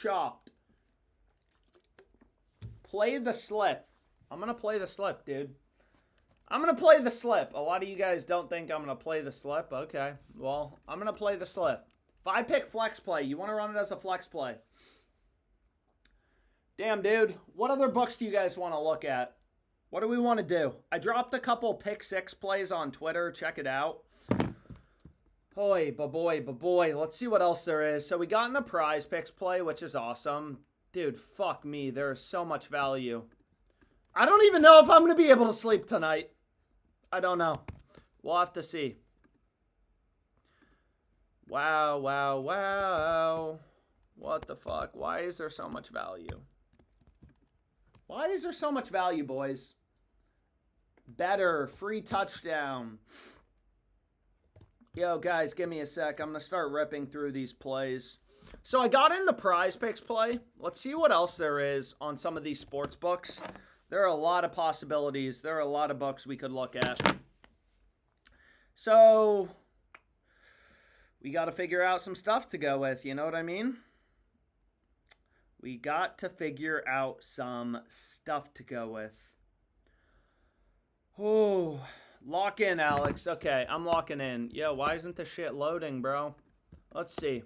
chopped. Play the slip. I'm going to play the slip, dude. I'm going to play the slip. A lot of you guys don't think I'm going to play the slip. Okay. Well, I'm going to play the slip. 5-pick flex play. You want to run it as a flex play. Damn, dude. What other books do you guys want to look at? What do we want to do? I dropped a couple pick six plays on Twitter. Check it out. Boy. Let's see what else there is. So we got in a prize picks play, which is awesome. Dude, fuck me. There is so much value. I don't even know if I'm going to be able to sleep tonight. I don't know. We'll have to see. Wow. What the fuck? Why is there so much value? Why is there so much value, boys? Better. Free touchdown. Yo, guys, give me a sec. I'm going to start ripping through these plays. So I got in the prize picks play. Let's see what else there is on some of these sports books. There are a lot of possibilities. There are a lot of books we could look at. So we got to figure out some stuff to go with. You know what I mean? We got to figure out some stuff to go with. Oh, lock in, Alex. Okay, I'm locking in. Yo, why isn't the shit loading, bro? Let's see.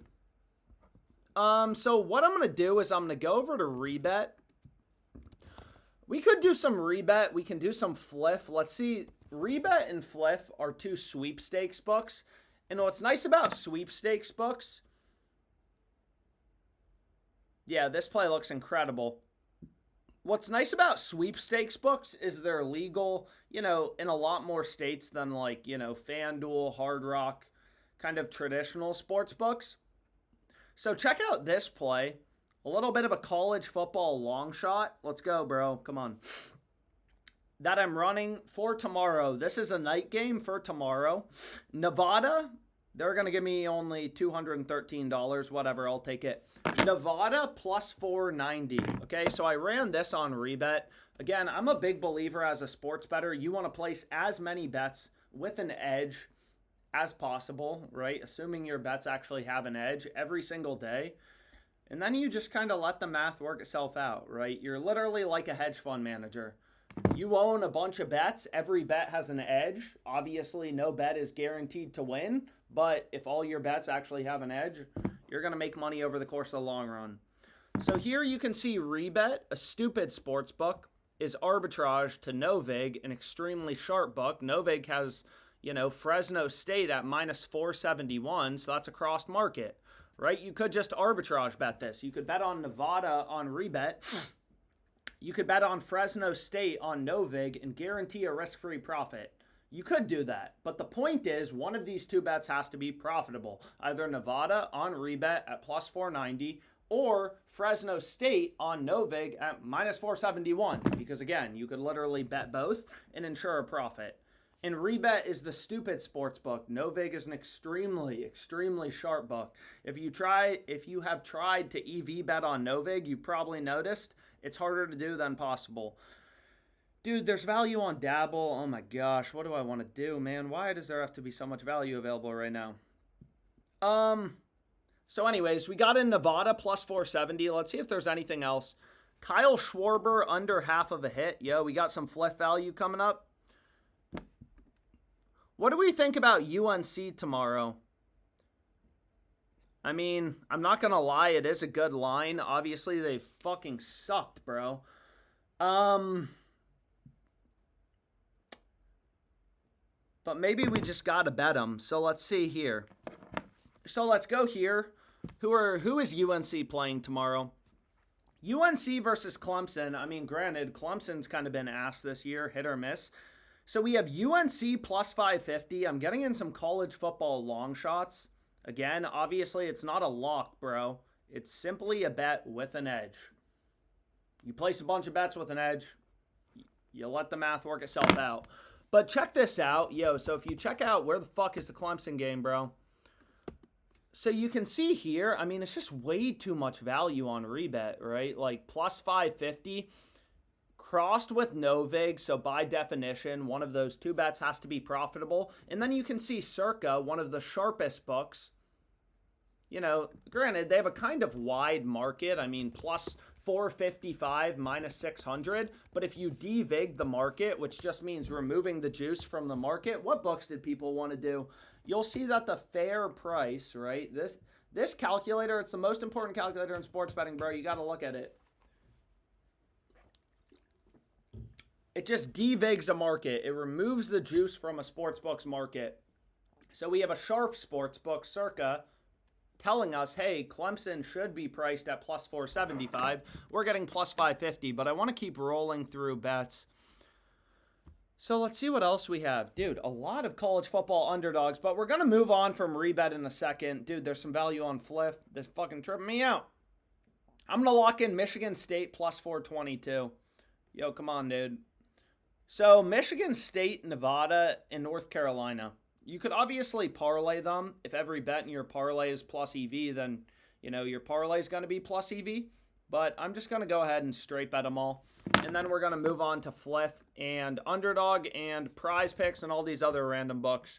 So what I'm going to do is I'm going to go over to Rebet. We could do some Rebet. We can do some Fliff. Let's see. Rebet and Fliff are two sweepstakes books. And what's nice about sweepstakes books... Yeah, this play looks incredible. What's nice about sweepstakes books is they're legal, in a lot more states than FanDuel, Hard Rock, kind of traditional sports books. So check out this play. A little bit of a college football long shot. Let's go, bro. Come on. That I'm running for tomorrow. This is a night game for tomorrow. Nevada, they're going to give me only $213. Whatever, I'll take it. Nevada plus 490. Okay, so I ran this on Rebet. Again, I'm a big believer as a sports bettor. You want to place as many bets with an edge as possible, right? Assuming your bets actually have an edge every single day. And then you just kind of let the math work itself out, right? You're literally like a hedge fund manager. You own a bunch of bets. Every bet has an edge. Obviously, no bet is guaranteed to win. But if all your bets actually have an edge, you're going to make money over the course of the long run. So here you can see Rebet, a stupid sports book, is arbitrage to Novig, an extremely sharp book. Novig has, Fresno State at minus 471, so that's a crossed market, right? You could just arbitrage bet this. You could bet on Nevada on Rebet. You could bet on Fresno State on Novig and guarantee a risk-free profit. You could do that, but the point is one of these two bets has to be profitable. Either Nevada on Rebet at plus 490 or Fresno State on Novig at minus 471. Because again, you could literally bet both and ensure a profit. And Rebet is the stupid sports book. Novig is an extremely sharp book. If you have tried to EV bet on Novig, you've probably noticed it's harder to do than possible. Dude, there's value on Dabble. Oh my gosh, what do I want to do, man? Why does there have to be so much value available right now? So anyways, we got in Nevada plus 470. Let's see if there's anything else. Kyle Schwarber under half of a hit. Yo, we got some Fliff value coming up. What do we think about UNC tomorrow? I mean, I'm not going to lie. It is a good line. Obviously, they fucking sucked, bro. But maybe we just got to bet them. So let's see here. So let's go here. Who is UNC playing tomorrow? UNC versus Clemson. I mean, granted, Clemson's kind of been ass this year, hit or miss. So we have UNC plus 550. I'm getting in some college football long shots. Again, obviously, it's not a lock, bro. It's simply a bet with an edge. You place a bunch of bets with an edge. You let the math work itself out. But check this out. Yo, so if you check out where the fuck is the Clemson game, bro? So you can see here, I mean, it's just way too much value on Rebet, right? Like plus 550 crossed with Novig. So by definition, one of those two bets has to be profitable. And then you can see Circa, one of the sharpest books, You know, granted, they have a kind of wide market. I mean, plus 455, minus 600. But if you devig the market, which just means removing the juice from the market, what books did people want to do? You'll see that the fair price, right? This calculator, it's the most important calculator in sports betting, bro. You got to look at it. It just devigs a market. It removes the juice from a sportsbook's market. So we have a sharp sportsbook, Circa, telling us, hey, Clemson should be priced at plus 475. We're getting plus 550, but I want to keep rolling through bets. So let's see what else we have. Dude, a lot of college football underdogs, but we're going to move on from rebet in a second. Dude, there's some value on Fliff. This fucking tripping me out. I'm going to lock in Michigan State plus 422. Yo, come on, dude. So Michigan State, Nevada, and North Carolina. You could obviously parlay them. If every bet in your parlay is plus EV, then, you know, your parlay is going to be plus EV. But I'm just going to go ahead and straight bet them all. And then we're going to move on to Fliff and Underdog and Prize Picks and all these other random books.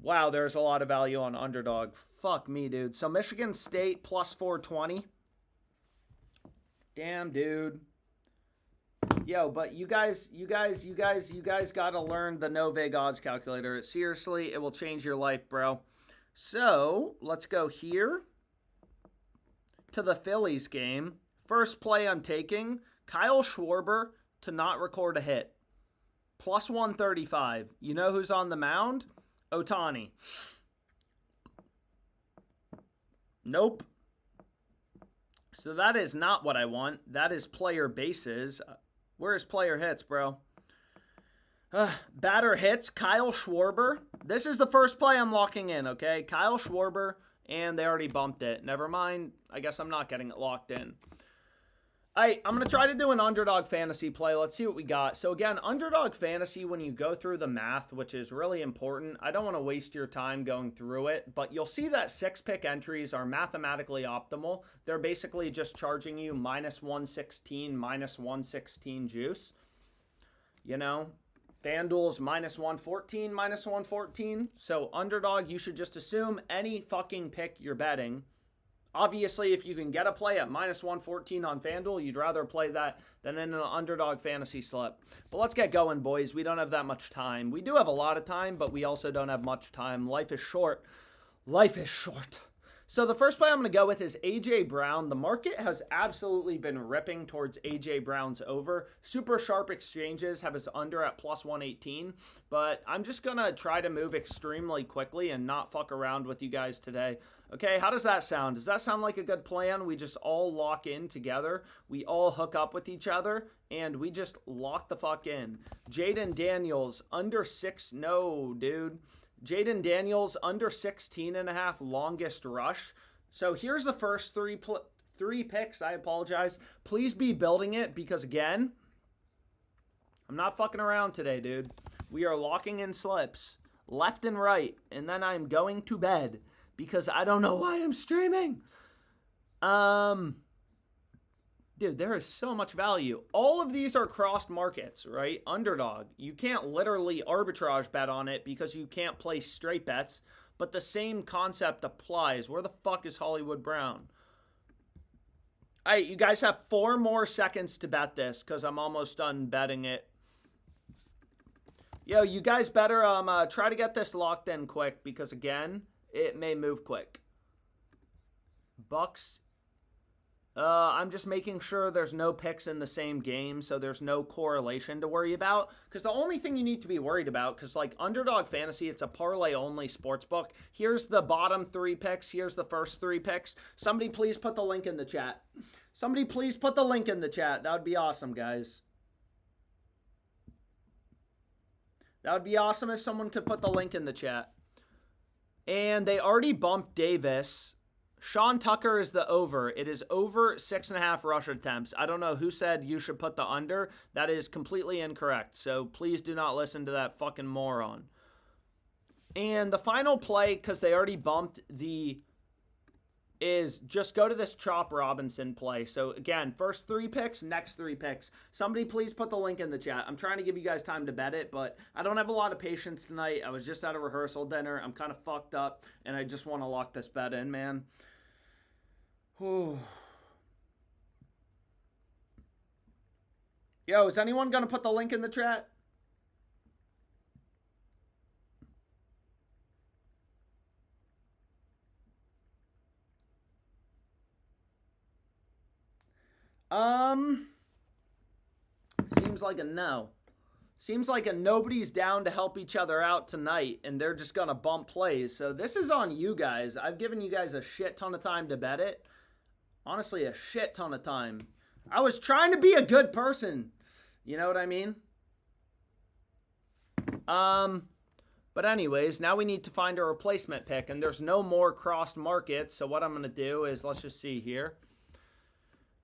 Wow, there's a lot of value on Underdog. Fuck me, dude. So Michigan State plus 420. Damn, dude. Yo, but you guys gotta learn the no-vig odds calculator. Seriously, it will change your life, bro. So, let's go here to the Phillies game. First play I'm taking, Kyle Schwarber to not record a hit. Plus 135. You know who's on the mound? Ohtani. Nope. So that is not what I want. That is player bases. Where's player hits, bro? Batter hits, Kyle Schwarber. This is the first play I'm locking in, okay? Kyle Schwarber, and they already bumped it. Never mind. I guess I'm not getting it locked in. I'm going to try to do an Underdog Fantasy play. Let's see what we got. So, again, Underdog Fantasy, when you go through the math, which is really important, I don't want to waste your time going through it, but you'll see that 6-pick entries are mathematically optimal. They're basically just charging you minus 116, minus 116 juice. You know, FanDuel's minus 114, minus 114. So, Underdog, you should just assume any fucking pick you're betting. Obviously, if you can get a play at minus 114 on FanDuel, you'd rather play that than in an Underdog Fantasy slip. But let's get going, boys. We don't have that much time. We do have a lot of time, but we also don't have much time. Life is short. Life is short. So the first play I'm going to go with is A.J. Brown. The market has absolutely been ripping towards A.J. Brown's over. Super sharp exchanges have his under at plus 118. But I'm just going to try to move extremely quickly and not fuck around with you guys today. Okay, how does that sound? Does that sound like a good plan? We just all lock in together. We all hook up with each other, and we just lock the fuck in. Jaden Daniels, under 6. No, dude. Jaden Daniels, under 16.5 longest rush. So here's the first three picks. I apologize. Please be building it because, again, I'm not fucking around today, dude. We are locking in slips left and right, and then I'm going to bed because I don't know why I'm streaming. Dude, there is so much value. All of these are crossed markets, right? Underdog. You can't literally arbitrage bet on it because you can't place straight bets, but the same concept applies. Where the fuck is Hollywood Brown? All right, you guys have 4 more seconds to bet this because I'm almost done betting it. Yo, you guys better try to get this locked in quick because, again, it may move quick. Bucks. I'm just making sure there's no picks in the same game, so there's no correlation to worry about. Because the only thing you need to be worried about, because like Underdog Fantasy, it's a parlay-only sports book. Here's the bottom 3 picks. Here's the first 3 picks. Somebody please put the link in the chat. Somebody please put the link in the chat. That would be awesome, guys. That would be awesome if someone could put the link in the chat. And they already bumped Davis. Sean Tucker is the over. It is over 6.5 rush attempts. I don't know who said you should put the under. That is completely incorrect. So please do not listen to that fucking moron. And the final play, because they already bumped the is just go to this Chop Robinson play. So again, first 3 picks, next 3 picks. Somebody please put the link in the chat. I'm trying to give you guys time to bet it, but I don't have a lot of patience tonight. I was just at a rehearsal dinner. I'm kind of fucked up, and I just want to lock this bet in, man. Whew. Yo, is anyone going to put the link in the chat? Seems like a no. Seems like a nobody's down to help each other out tonight, and they're just going to bump plays. So this is on you guys. I've given you guys a shit ton of time to bet it. Honestly, a shit ton of time. I was trying to be a good person. You know what I mean? But anyways, now we need to find a replacement pick, and there's no more crossed markets. So what I'm going to do is, let's just see here.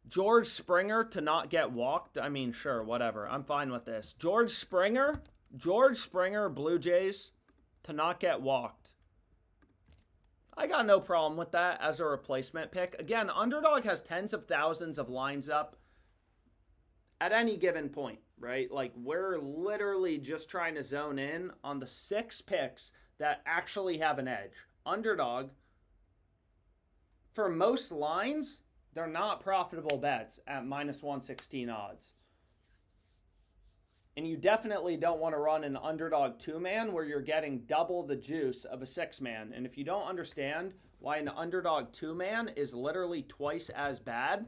George Springer to not get walked. I mean, sure, whatever. I'm fine with this. George Springer, Blue Jays to not get walked. I got no problem with that as a replacement pick. Again, Underdog has tens of thousands of lines up at any given point, right? Like, we're literally just trying to zone in on the 6 picks that actually have an edge. Underdog, for most lines, they're not profitable bets at minus 116 odds. And you definitely don't want to run an Underdog 2-man where you're getting double the juice of a 6-man. And if you don't understand why an Underdog 2-man is literally twice as bad,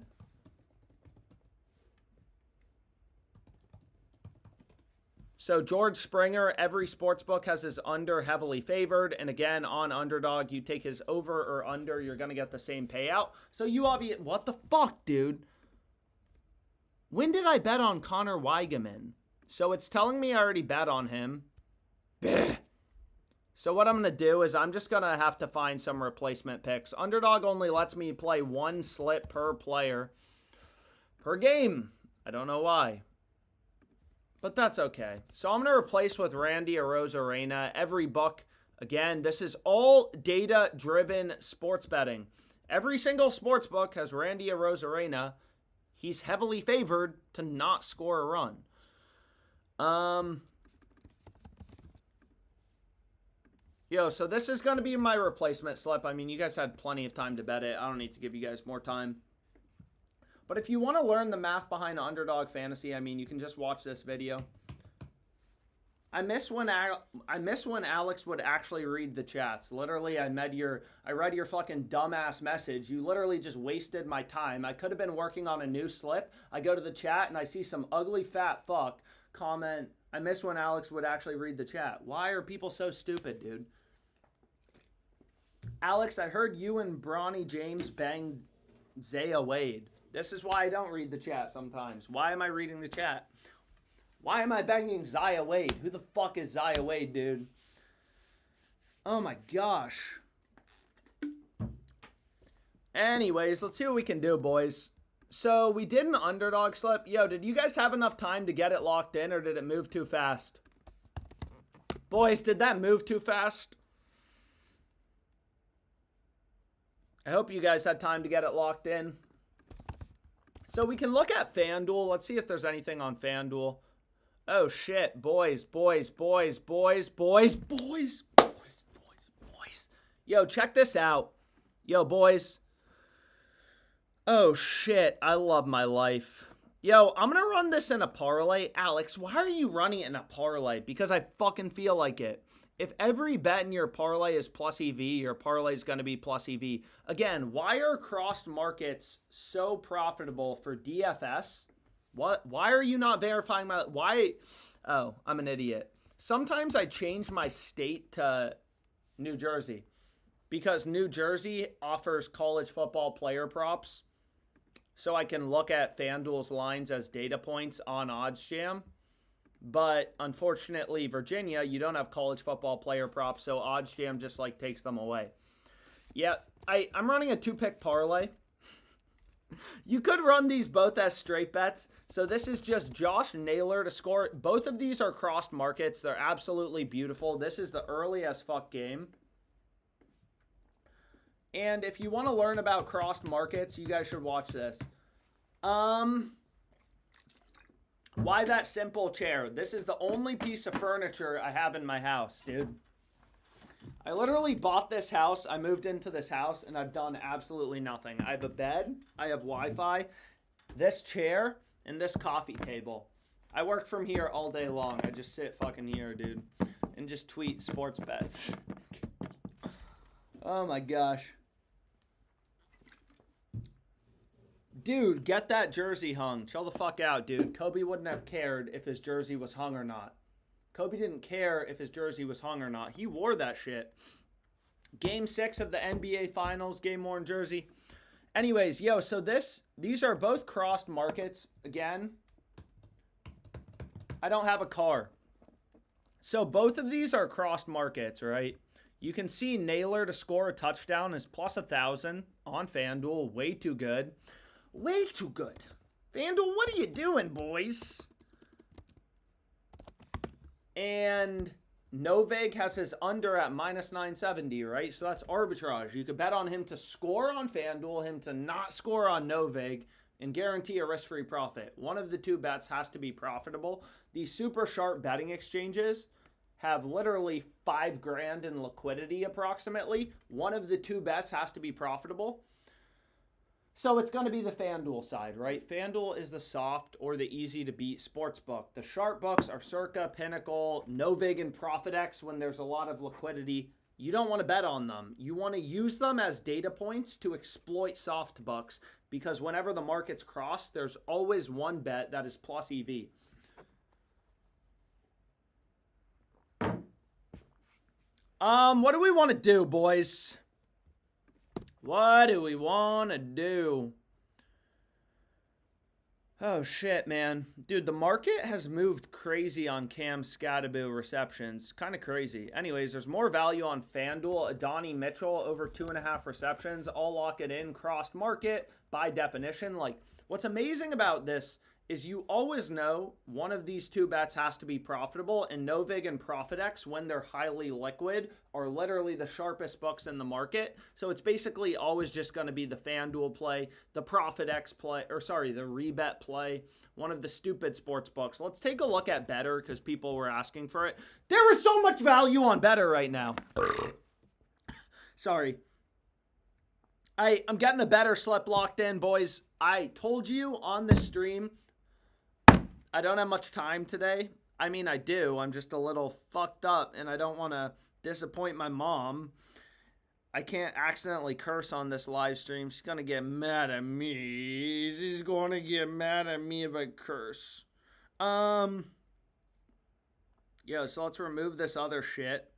so George Springer, every sportsbook has his under heavily favored. And again, on Underdog, you take his over or under, you're going to get the same payout. So you obviously, what the fuck, dude? When did I bet on Connor Weigeman? So it's telling me I already bet on him. Blech. So what I'm going to do is I'm just going to have to find some replacement picks. Underdog only lets me play 1 slip per player per game. I don't know why. But that's okay. So I'm going to replace with Randy Arozarena. Every book, again, this is all data-driven sports betting. Every single sports book has Randy Arozarena. He's heavily favored to not score a run. So this is going to be my replacement slip. I mean, you guys had plenty of time to bet it. I don't need to give you guys more time. But if you want to learn the math behind Underdog Fantasy, I mean, you can just watch this video. I miss when Alex would actually read the chats. Literally, I read your fucking dumbass message. You literally just wasted my time. I could have been working on a new slip. I go to the chat and I see some ugly fat fuck comment. I miss when Alex would actually read the chat. Why are people so stupid, dude? Alex, I heard you and Bronny James banged Zaya Wade. This is why I don't read the chat sometimes. Why am I reading the chat? Why am I banging Zaya Wade? Who the fuck is Zaya Wade, dude? Oh my gosh. Anyways, let's see what we can do, boys. So we did an Underdog slip. Yo, did you guys have enough time to get it locked in, or did it move too fast? Boys, did that move too fast? I hope you guys had time to get it locked in. So we can look at FanDuel. Let's see if there's anything on FanDuel. Oh, shit. Boys. Yo, check this out. Yo, boys. Oh, shit. I love my life. Yo, I'm going to run this in a parlay. Alex, why are you running it in a parlay? Because I fucking feel like it. If every bet in your parlay is plus EV, your parlay is going to be plus EV. Again, why are crossed markets so profitable for DFS? What? Why are you not verifying my... Why? Oh, I'm an idiot. Sometimes I change my state to New Jersey because New Jersey offers college football player props. So I can look at FanDuel's lines as data points on OddsJam. But unfortunately, Virginia, you don't have college football player props, so OddsJam just like takes them away. Yeah, I'm running a 2-pick parlay. You could run these both as straight bets. So this is just Josh Naylor to score. Both of these are crossed markets. They're absolutely beautiful. This is the early as fuck game. And if you want to learn about crossed markets, you guys should watch this. Why that simple chair? This is the only piece of furniture I have in my house, dude. I literally bought this house. I moved into this house and I've done absolutely nothing. I have a bed, I have Wi-Fi, this chair, and this coffee table. I work from here all day long. I just sit fucking here, dude, and just tweet sports bets. Oh my gosh. Dude, get that jersey hung. Chill the fuck out, dude. Kobe wouldn't have cared if his jersey was hung or not. Kobe didn't care if his jersey was hung or not. He wore that shit. Game 6 of the NBA Finals, game-worn jersey. Anyways, yo, so these are both crossed markets. Again, I don't have a car. So both of these are crossed markets, right? You can see Naylor to score a touchdown is plus 1,000 on FanDuel. Way too good. Way too good. FanDuel, what are you doing, boys? And Novig has his under at minus 970, right? So that's arbitrage. You could bet on him to score on FanDuel, him to not score on Novig, and guarantee a risk-free profit. One of the two bets has to be profitable. These super sharp betting exchanges have literally $5,000 in liquidity approximately. One of the two bets has to be profitable. So it's going to be the FanDuel side, right? FanDuel is the soft or the easy to beat sports book. The sharp books are Circa, Pinnacle, Novig, and ProfitX when there's a lot of liquidity. You don't want to bet on them. You want to use them as data points to exploit soft books because whenever the markets cross, there's always one bet that is plus EV. What do we want to do, boys? What do we want to do? Oh, shit, man. Dude, the market has moved crazy on Cam Scatterbo receptions. Kind of crazy. Anyways, there's more value on FanDuel. Adonai Mitchell over 2.5 receptions. I'll lock it in. Crossed market by definition. Like, what's amazing about this is you always know one of these two bets has to be profitable, and Novig and ProfitX, when they're highly liquid, are literally the sharpest books in the market. So it's basically always just going to be the FanDuel play, the ProfitX play, or sorry, the Rebet play, one of the stupid sports books. Let's take a look at Better because people were asking for it. There is so much value on Better right now. Sorry. I'm getting a Better slip locked in, boys. I told you on this stream, I don't have much time today. I mean, I do. I'm just a little fucked up, and I don't want to disappoint my mom. I can't accidentally curse on this live stream. She's going to get mad at me. She's going to get mad at me if I curse. So let's remove this other shit.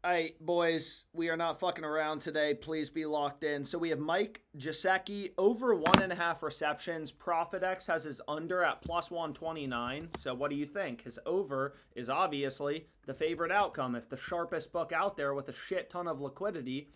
Alright, boys, we are not fucking around today. Please be locked in. So we have Mike Gesicki over 1.5 receptions. ProfitX has his under at plus 129. So what do you think? His over is obviously the favorite outcome. If the sharpest book out there with a shit ton of liquidity.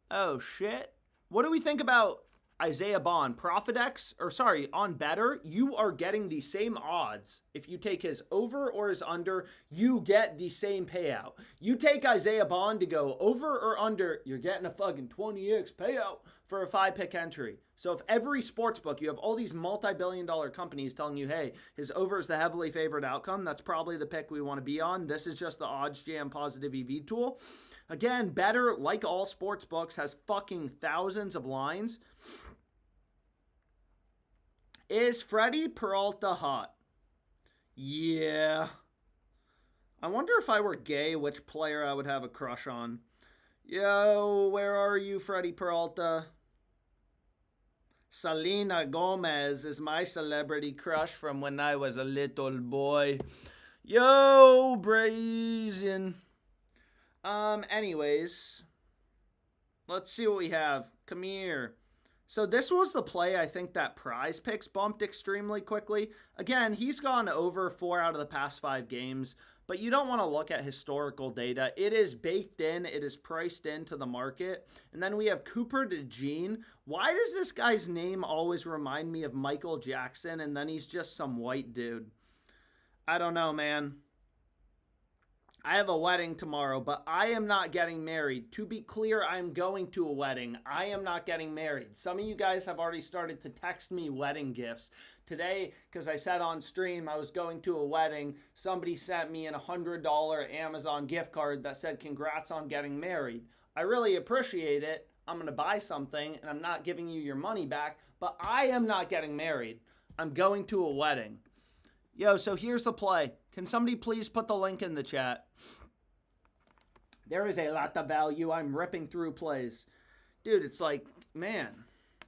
Oh, shit. What do we think about Isaiah Bond? ProfitX, or sorry, on Better, you are getting the same odds. If you take his over or his under, you get the same payout. You take Isaiah Bond to go over or under, you're getting a fucking 20x payout for a 5-pick entry. So if every sports book, you have all these multi-billion-dollar companies telling you, hey, his over is the heavily favored outcome, that's probably the pick we want to be on. This is just the OddsJam positive EV tool. Again, Better, like all sports books, has fucking thousands of lines. Is Freddie Peralta hot? Yeah. I wonder if I were gay, which player I would have a crush on. Yo, where are you, Freddie Peralta? Selena Gomez is my celebrity crush from when I was a little boy. Yo, Brazen. Anyways, let's see what we have. Come here. So this was the play I think that Prize Picks bumped extremely quickly. Again, he's gone over 4 out of the past 5 games, but you don't want to look at historical data. It is baked in. It is priced into the market. And then we have Cooper DeJean. Why does this guy's name always remind me of Michael Jackson, and then he's just some white dude? I don't know, man. I have a wedding tomorrow, but I am not getting married. To be clear, I'm going to a wedding. I am not getting married. Some of you guys have already started to text me wedding gifts. Today, because I said on stream I was going to a wedding, somebody sent me an $100 Amazon gift card that said, congrats on getting married. I really appreciate it. I'm going to buy something, and I'm not giving you your money back, but I am not getting married. I'm going to a wedding. Yo, so here's the play. Can somebody please put the link in the chat? There is a lot of value. I'm ripping through plays. Dude, it's like, man,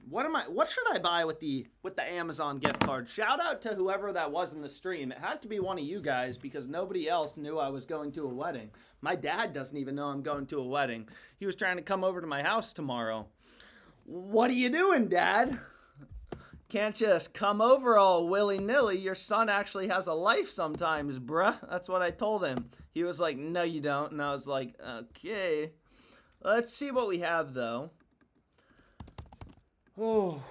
what should I buy with the Amazon gift card? Shout out to whoever that was in the stream. It had to be one of you guys because nobody else knew I was going to a wedding. My dad doesn't even know I'm going to a wedding. He was trying to come over to my house tomorrow. What are you doing, Dad? Can't just come over all willy-nilly. Your son actually has a life sometimes, bruh. That's what I told him. He was like, no, you don't. And I was like, okay. Let's see what we have, though. Oh,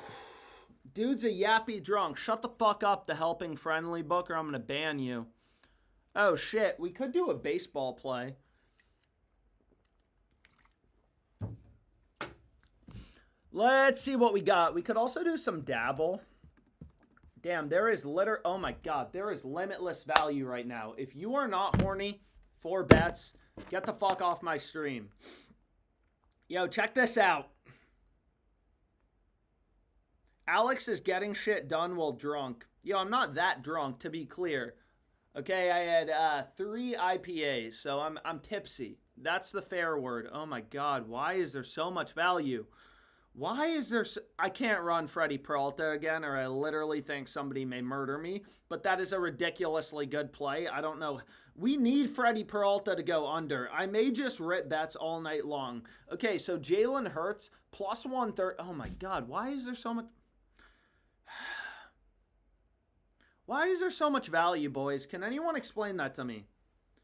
dude's a yappy drunk. Shut the fuck up, the Helping Friendly book, or I'm going to ban you. Oh, shit. We could do a baseball play. Let's see what we got. We could also do some dabble. Damn, there is oh my God, there is limitless value right now. If you are not horny for bets, get the fuck off my stream. Yo, check this out. Alex is getting shit done while drunk. Yo, I'm not that drunk, to be clear. Okay, I had 3 IPAs, so I'm tipsy. That's the fair word. Oh my God, why is there so much value? Why is there I can't run Freddie Peralta again, or I literally think somebody may murder me, but that is a ridiculously good play. I don't know. We need Freddie Peralta to go under. I may just rip bets all night long. Okay, so Jalen Hurts, plus 130. Oh my God, why is there so much? Why is there so much value, boys? Can anyone explain that to me?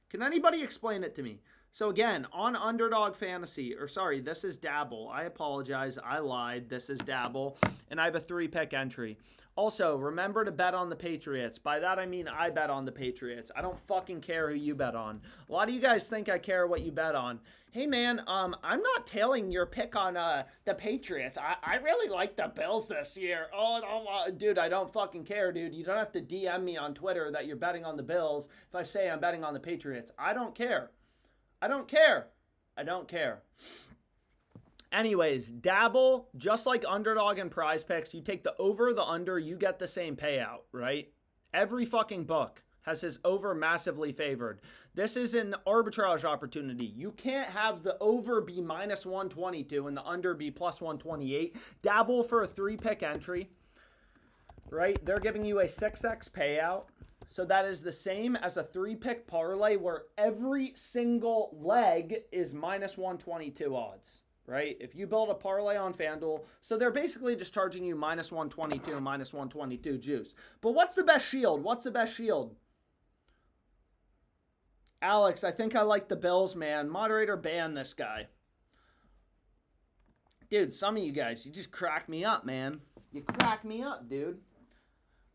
Can anybody explain it to me? So again, on Underdog Fantasy, or sorry, this is Dabble. I apologize. I lied. This is Dabble. And I have a 3-pick entry. Also, remember to bet on the Patriots. By that, I mean I bet on the Patriots. I don't fucking care who you bet on. A lot of you guys think I care what you bet on. Hey, man, I'm not tailing your pick on the Patriots. I really like the Bills this year. Dude, I don't fucking care, dude. You don't have to DM me on Twitter that you're betting on the Bills if I say I'm betting on the Patriots. I don't care. I don't care. I don't care. Anyways, Dabble, just like Underdog and Prize Picks, you take the over, the under, you get the same payout, right? Every fucking book has his over massively favored. This is an arbitrage opportunity. You can't have the over be minus 122 and the under be plus 128. Dabble for a 3-pick entry, right? They're giving you a 6x payout. So that is the same as a 3-pick parlay where every single leg is minus 122 odds, right? If you build a parlay on FanDuel, so they're basically just charging you minus 122, minus 122 juice. But what's the best shield? What's the best shield? Alex, I think I like the Bills, man. Moderator, ban this guy. Dude, some of you guys, you just crack me up, man. You crack me up, dude.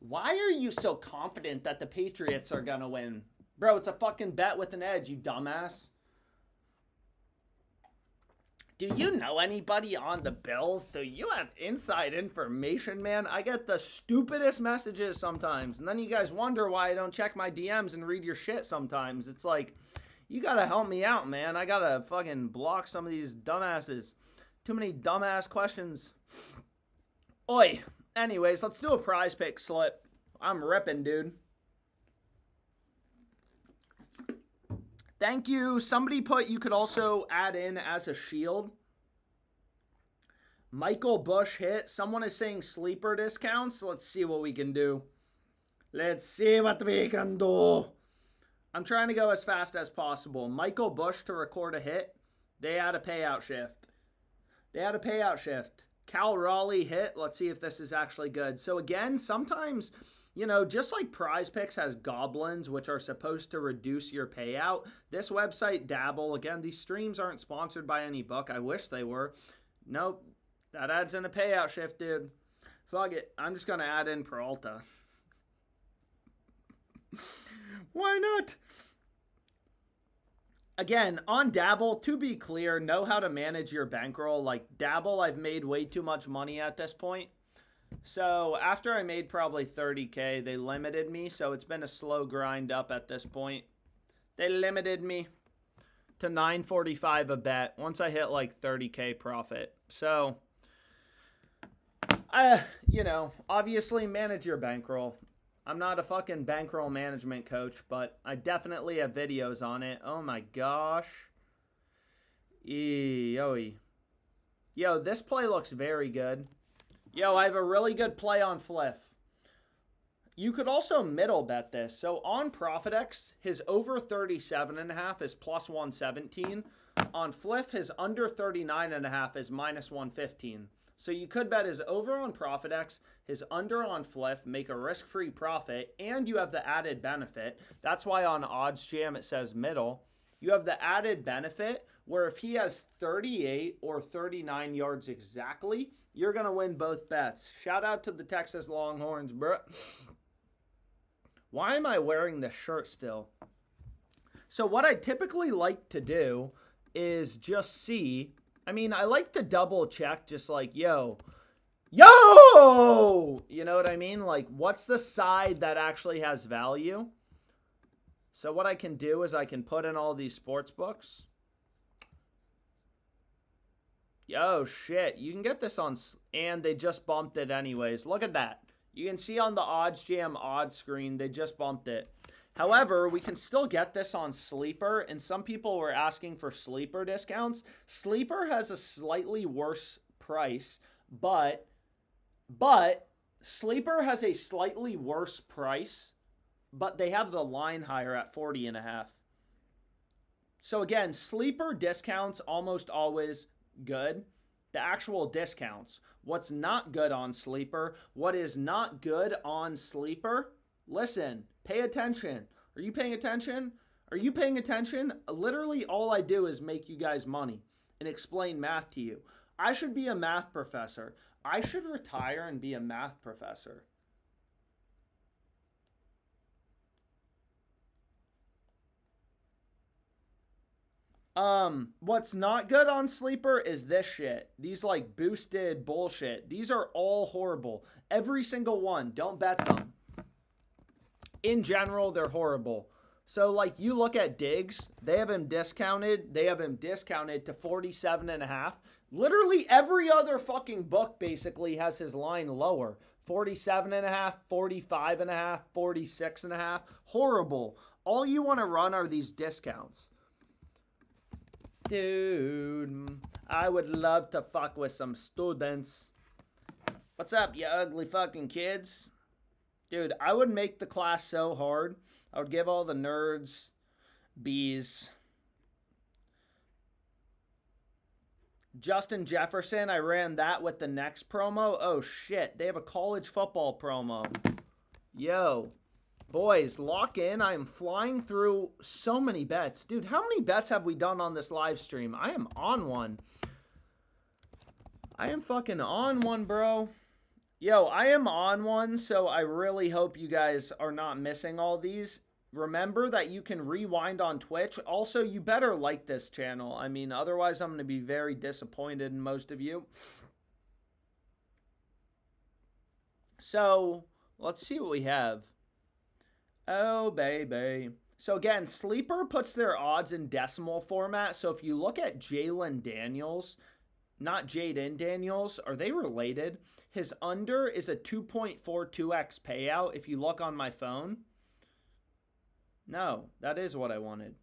Why are you so confident that the Patriots are going to win? Bro, it's a fucking bet with an edge, you dumbass. Do you know anybody on the Bills? Do you have inside information, man? I get the stupidest messages sometimes. And then you guys wonder why I don't check my DMs and read your shit sometimes. It's like, you got to help me out, man. I got to fucking block some of these dumbasses. Too many dumbass questions. Oi. Anyways, let's do a Prize Pick slip. I'm ripping, dude. Thank you. Somebody put you could also add in as a shield. Michael Bush hit. Someone is saying sleeper discounts. Let's see what we can do. Let's see what we can do. I'm trying to go as fast as possible. Michael Bush to record a hit. They had a payout shift. Cal Raleigh hit. Let's see if this is actually good. So again, sometimes, you know, just like Prize Picks has goblins, which are supposed to reduce your payout, this website, Dabble, again, these streams aren't sponsored by any book. I wish they were. Nope. That adds in a payout shift, dude. Fuck it. I'm just going to add in Peralta. Why not? Again, on Dabble, to be clear, know how to manage your bankroll. Like Dabble, I've made way too much money at this point. So after I made probably 30K, they limited me. So it's been a slow grind up at this point. They limited me to $9.45 a bet once I hit like 30K profit. So, obviously manage your bankroll. I'm not a fucking bankroll management coach, but I definitely have videos on it. Oh my gosh. Yo, this play looks very good. Yo, I have a really good play on Fliff. You could also middle bet this. So on ProfitX, his over 37.5 is plus 117. On Fliff, his under 39.5 is minus 115. So you could bet his over on ProfitX, his under on Fliff, make a risk-free profit, and you have the added benefit. That's why on OddsJam it says middle. You have the added benefit where if he has 38 or 39 yards exactly, you're going to win both bets. Shout out to the Texas Longhorns, bro. Why am I wearing this shirt still? So what I typically like to do is just see. I mean, I like to double check just like, yo. You know what I mean? Like, what's the side that actually has value? So what I can do is I can put in all these sports books. Yo, shit. You can get this on, and they just bumped it anyways. Look at that. You can see on the OddsJam odds screen, they just bumped it. However, we can still get this on Sleeper, and some people were asking for Sleeper discounts. Sleeper has a slightly worse price, but Sleeper has a slightly worse price, but they have the line higher at 40.5. So again, Sleeper discounts almost always good. The actual discounts. What's not good on Sleeper? What is not good on Sleeper? Listen, pay attention. Are you paying attention? Are you paying attention? Literally all I do is make you guys money and explain math to you. I should be a math professor. I should retire and be a math professor. What's not good on Sleeper is this shit. These like boosted bullshit. These are all horrible. Every single one. Don't bet them. In general, they're horrible. So like you look at Diggs, they have him discounted. They have him discounted to 47.5. Literally every other fucking book basically has his line lower. 47.5, 45.5, 46.5. Horrible. All you want to run are these discounts. Dude, I would love to fuck with some students. What's up, you ugly fucking kids? Dude, I would make the class so hard. I would give all the nerds B's. Justin Jefferson, I ran that with the next promo. Oh, shit. They have a college football promo. Yo. Boys, lock in. I am flying through so many bets. Dude, how many bets have we done on this live stream? I am on one. I am fucking on one, bro. Yo, I am on one, so I really hope you guys are not missing all these. Remember that you can rewind on Twitch. Also, you better like this channel. I mean, otherwise I'm going to be very disappointed in most of you. So, let's see what we have. Oh, baby. So, again, Sleeper puts their odds in decimal format. So, if you look at Jalen Daniels, not Jaden Daniels, are they related? His under is a 2.42x payout if you look on my phone. No, that is what I wanted.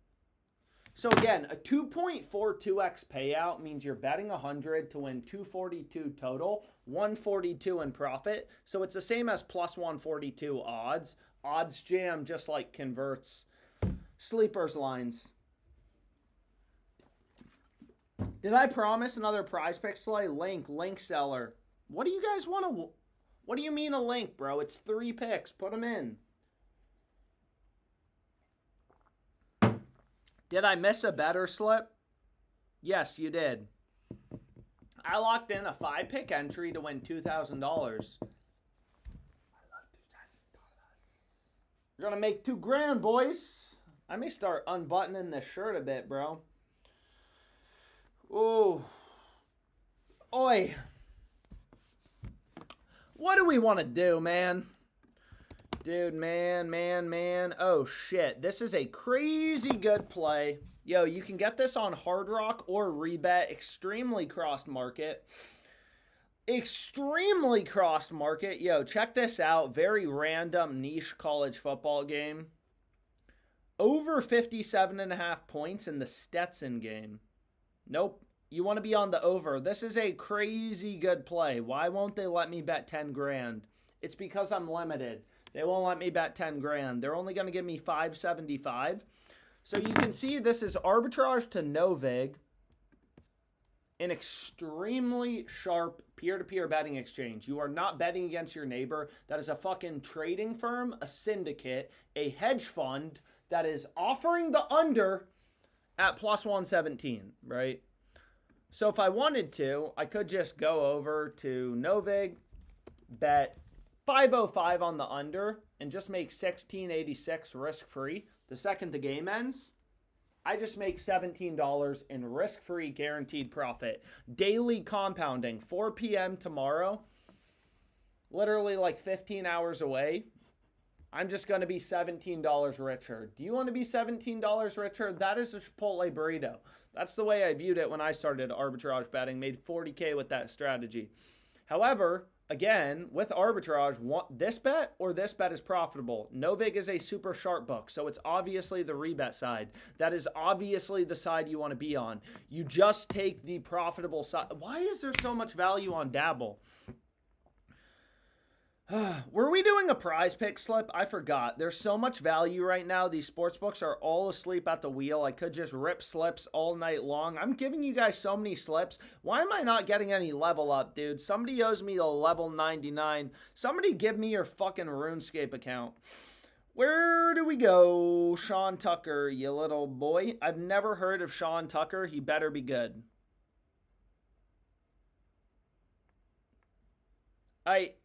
So, again, a 2.42x payout means you're betting 100 to win 242 total, 142 in profit. So, it's the same as plus 142 odds. OddsJam just like converts Sleeper's lines. Did I promise another Prize Picks today? Link seller. What do you guys want to... What do you mean a link, bro? It's 3 picks. Put them in. Did I miss a better slip? Yes, you did. I locked in a 5-pick entry to win $2,000. You're going to make $2,000, boys. I may start unbuttoning this shirt a bit, bro. Ooh. Oi. What do we want to do, man? Dude, man. Oh, shit. This is a crazy good play. Yo, you can get this on Hard Rock or Rebet. Extremely crossed market. Extremely crossed market. Yo, check this out. Very random niche college football game. Over 57.5 points in the Stetson game. Nope. You want to be on the over. This is a crazy good play. Why won't they let me bet 10 grand? It's because I'm limited. They won't let me bet 10 grand. They're only going to give me 575. So you can see this is arbitrage to no vig. An extremely sharp peer-to-peer betting exchange. You are not betting against your neighbor. That is a fucking trading firm, a syndicate, a hedge fund that is offering the under at plus 117, right? So if I wanted to, I could just go over to Novig, bet 505 on the under, and just make 1686 risk-free. The second the game ends, I just make $17 in risk-free guaranteed profit. Daily compounding, 4 p.m. tomorrow, literally like 15 hours away. I'm just going to be $17 richer. Do you want to be $17 richer? That is a Chipotle burrito. That's the way I viewed it when I started arbitrage betting. Made 40K with that strategy. However, again, with arbitrage, this bet or this bet is profitable. Novig is a super sharp book, so it's obviously the rebet side. That is obviously the side you want to be on. You just take the profitable side. Why is there so much value on Dabble? Were we doing a prize pick slip? I forgot. There's so much value right now. These sports books are all asleep at the wheel. I could just rip slips all night long. I'm giving you guys so many slips. Why am I not getting any level up, dude? Somebody owes me a level 99. Somebody give me your fucking RuneScape account. Where do we go? Sean Tucker, you little boy. I've never heard of Sean Tucker. He better be good.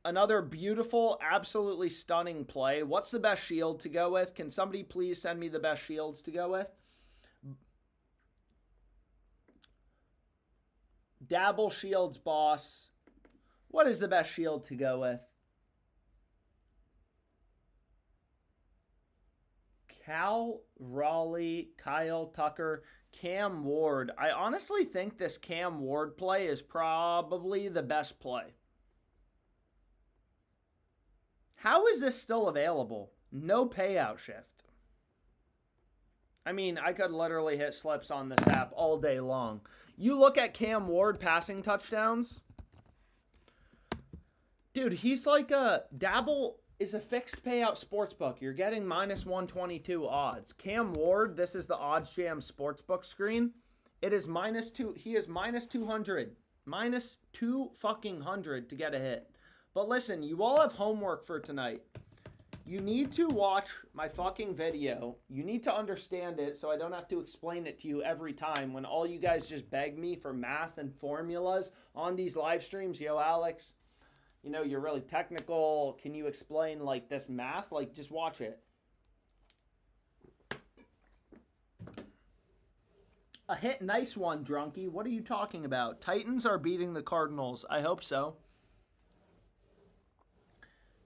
Another beautiful, absolutely stunning play. What's the best shield to go with? Can somebody please send me the best shields to go with? Dabble shields, boss. What is the best shield to go with? Cal Raleigh, Kyle Tucker, Cam Ward. I honestly think this Cam Ward play is probably the best play. How is this still available? No payout shift. I mean, I could literally hit slips on this app all day long. You look at Cam Ward passing touchdowns. Dude, he's like a... Dabble is a fixed payout sportsbook. You're getting minus 122 odds. Cam Ward, this is the OddsJam sportsbook screen. It is minus 2. He is minus 200. Minus 2 fucking hundred to get a hit. But listen, you all have homework for tonight. You need to watch my fucking video. You need to understand it so I don't have to explain it to you every time when all you guys just beg me for math and formulas on these live streams. Yo, Alex, you know, you're really technical. Can you explain, like, this math? Like, just watch it. A hit, nice one, Drunky. What are you talking about? Titans are beating the Cardinals. I hope so.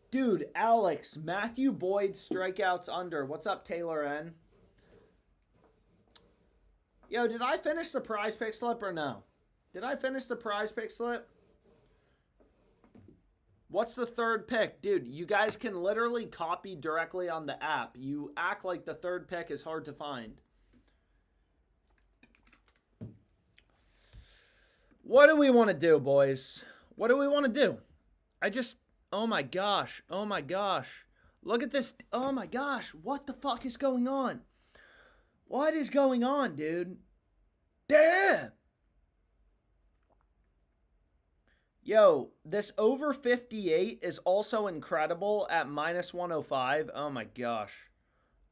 Dude, Alex, Matthew Boyd strikeouts under. What's up, Taylor N? Yo, did I finish the prize pick slip or no? Did I finish the prize pick slip? What's the third pick? Dude, you guys can literally copy directly on the app. You act like the third pick is hard to find. What do we want to do, boys? What do we want to do? Oh my gosh. Oh my gosh. Look at this. Oh my gosh. What the fuck is going on? What is going on, dude? Damn. Yo, this over 58 is also incredible at minus 105. Oh my gosh.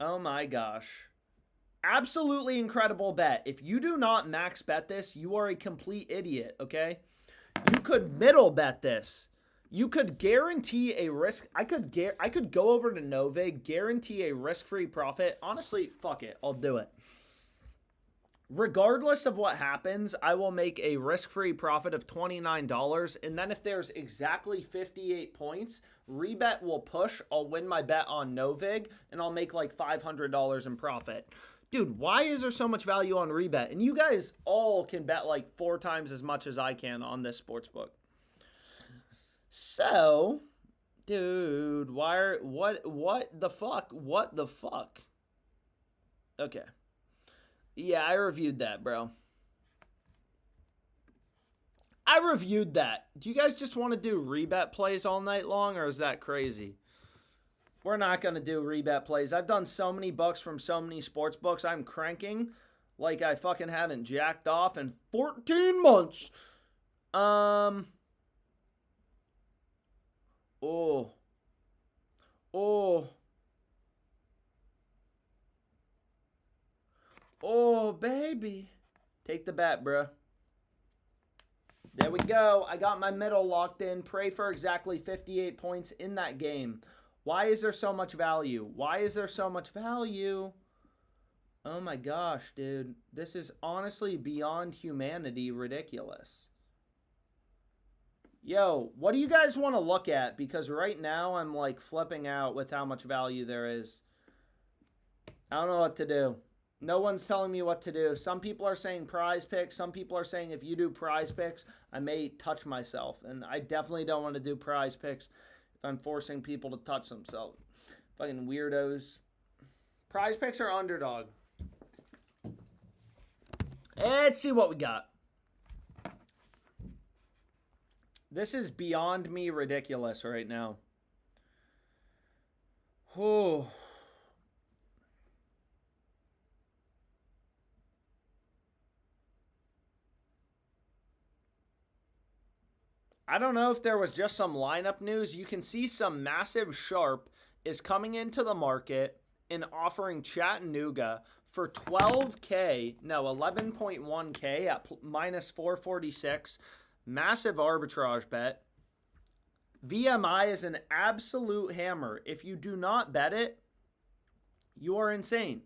Oh my gosh. Absolutely incredible bet. If you do not max bet this, you are a complete idiot, okay? You could middle bet this. You could guarantee a risk. I could go over to Novig, guarantee a risk-free profit. Honestly, fuck it, I'll do it. Regardless of what happens, I will make a risk-free profit of $29. And then if there's exactly 58 points, rebet will push. I'll win my bet on Novig, and I'll make like $500 in profit. Dude, why is there so much value on rebet? And you guys all can bet like 4 times as much as I can on this sportsbook. So, dude, what the fuck? What the fuck? Okay. Yeah, I reviewed that, bro. I reviewed that. Do you guys just want to do rebet plays all night long, or is that crazy? We're not going to do rebet plays. I've done so many bucks from so many sports books. I'm cranking like I fucking haven't jacked off in 14 months. Oh, baby. Take the bet, bro. There we go. I got my middle locked in. Pray for exactly 58 points in that game. Why is there so much value? Why is there so much value? Oh my gosh, dude. This is honestly beyond humanity ridiculous. Yo, what do you guys want to look at? Because right now I'm like flipping out with how much value there is. I don't know what to do. No one's telling me what to do. Some people are saying prize picks. Some people are saying if you do prize picks, I may touch myself. And I definitely don't want to do prize picks if I'm forcing people to touch themselves. Fucking weirdos. Prize picks are underdog. Let's see what we got. This is beyond me ridiculous right now. Oh. I don't know if there was just some lineup news. You can see some massive sharp is coming into the market and offering Chattanooga for 12K, no, 11.1K at minus 446. Massive arbitrage bet. VMI is an absolute hammer. If you do not bet it, you are insane.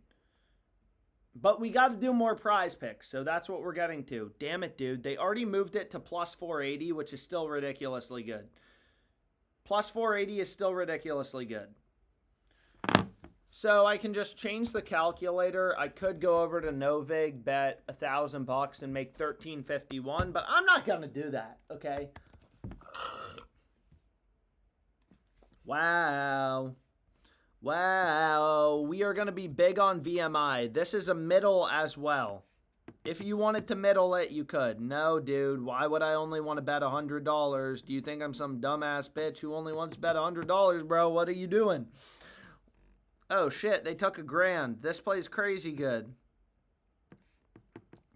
But we got to do more prize picks, so that's what we're getting to. Damn it, dude. They already moved it to plus 480, which is still ridiculously good. Plus 480 is still ridiculously good. So I can just change the calculator. I could go over to Novig, bet $1,000 and make $13.51, but I'm not going to do that, okay? Wow. Wow, we are going to be big on VMI. This is a middle as well. If you wanted to middle it, you could. No, dude, why would I only want to bet $100? Do you think I'm some dumbass bitch who only wants to bet $100, bro? What are you doing? Oh, shit, they took $1,000. This plays crazy good.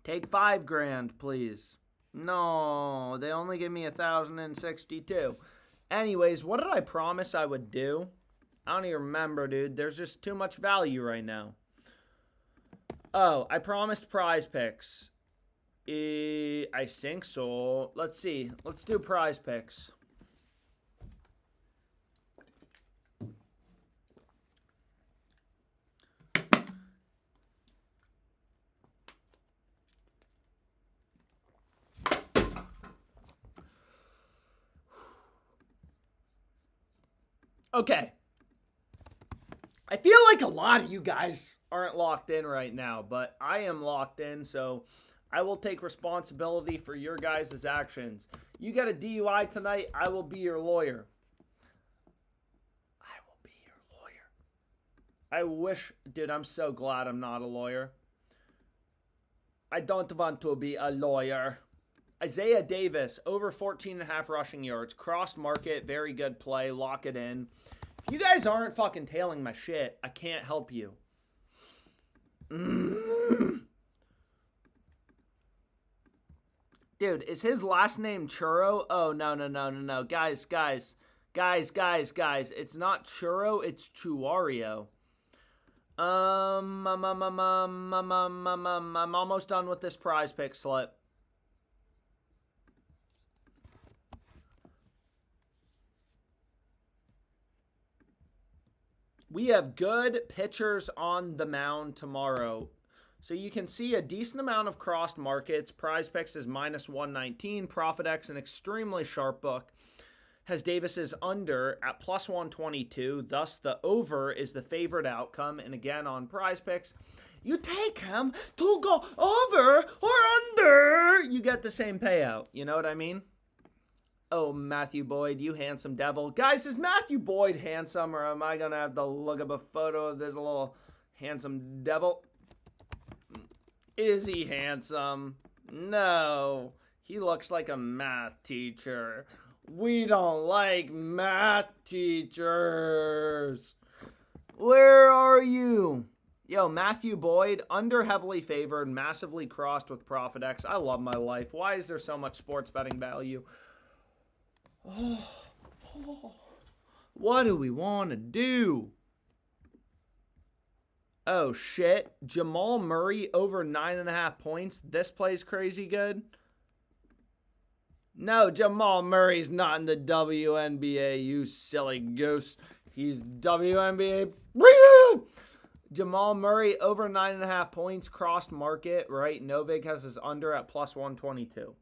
Take $5,000, please. No, they only give me 1,062. Anyways, what did I promise I would do? I don't even remember, dude. There's just too much value right now. Oh, I promised prize picks. I think so. Let's see. Let's do prize picks. Okay. I feel like a lot of you guys aren't locked in right now, but I am locked in, so I will take responsibility for your guys' actions. You get a DUI tonight, I will be your lawyer. I will be your lawyer. I wish, dude, I'm so glad I'm not a lawyer. I don't want to be a lawyer. Isaiah Davis, over 14.5 rushing yards. Cross market, very good play. Lock it in. If you guys aren't fucking tailing my shit, I can't help you. Dude, is his last name Churro? Oh, no. Guys. It's not Churro, it's Chuario. I'm almost done with this prize pick slip. We have good pitchers on the mound tomorrow. So you can see a decent amount of crossed markets. Prize Picks is minus 119. ProfitX, an extremely sharp book, has Davis's under at plus 122. Thus, the over is the favorite outcome. And again, on Prize Picks, you take him to go over or under. You get the same payout. You know what I mean? Oh, Matthew Boyd, you handsome devil. Guys, is Matthew Boyd handsome, or am I going to have to look up a photo of this little handsome devil? Is he handsome? No. He looks like a math teacher. We don't like math teachers. Where are you? Yo, Matthew Boyd, under heavily favored, massively crossed with ProfitX. I love my life. Why is there so much sports betting value? What do we want to do? Oh, shit. Jamal Murray over 9.5 points. This plays crazy good. No, Jamal Murray's not in the WNBA, you silly goose. He's WNBA. Jamal Murray over 9.5 points. Crossed market, right? Novik has his under at plus 122.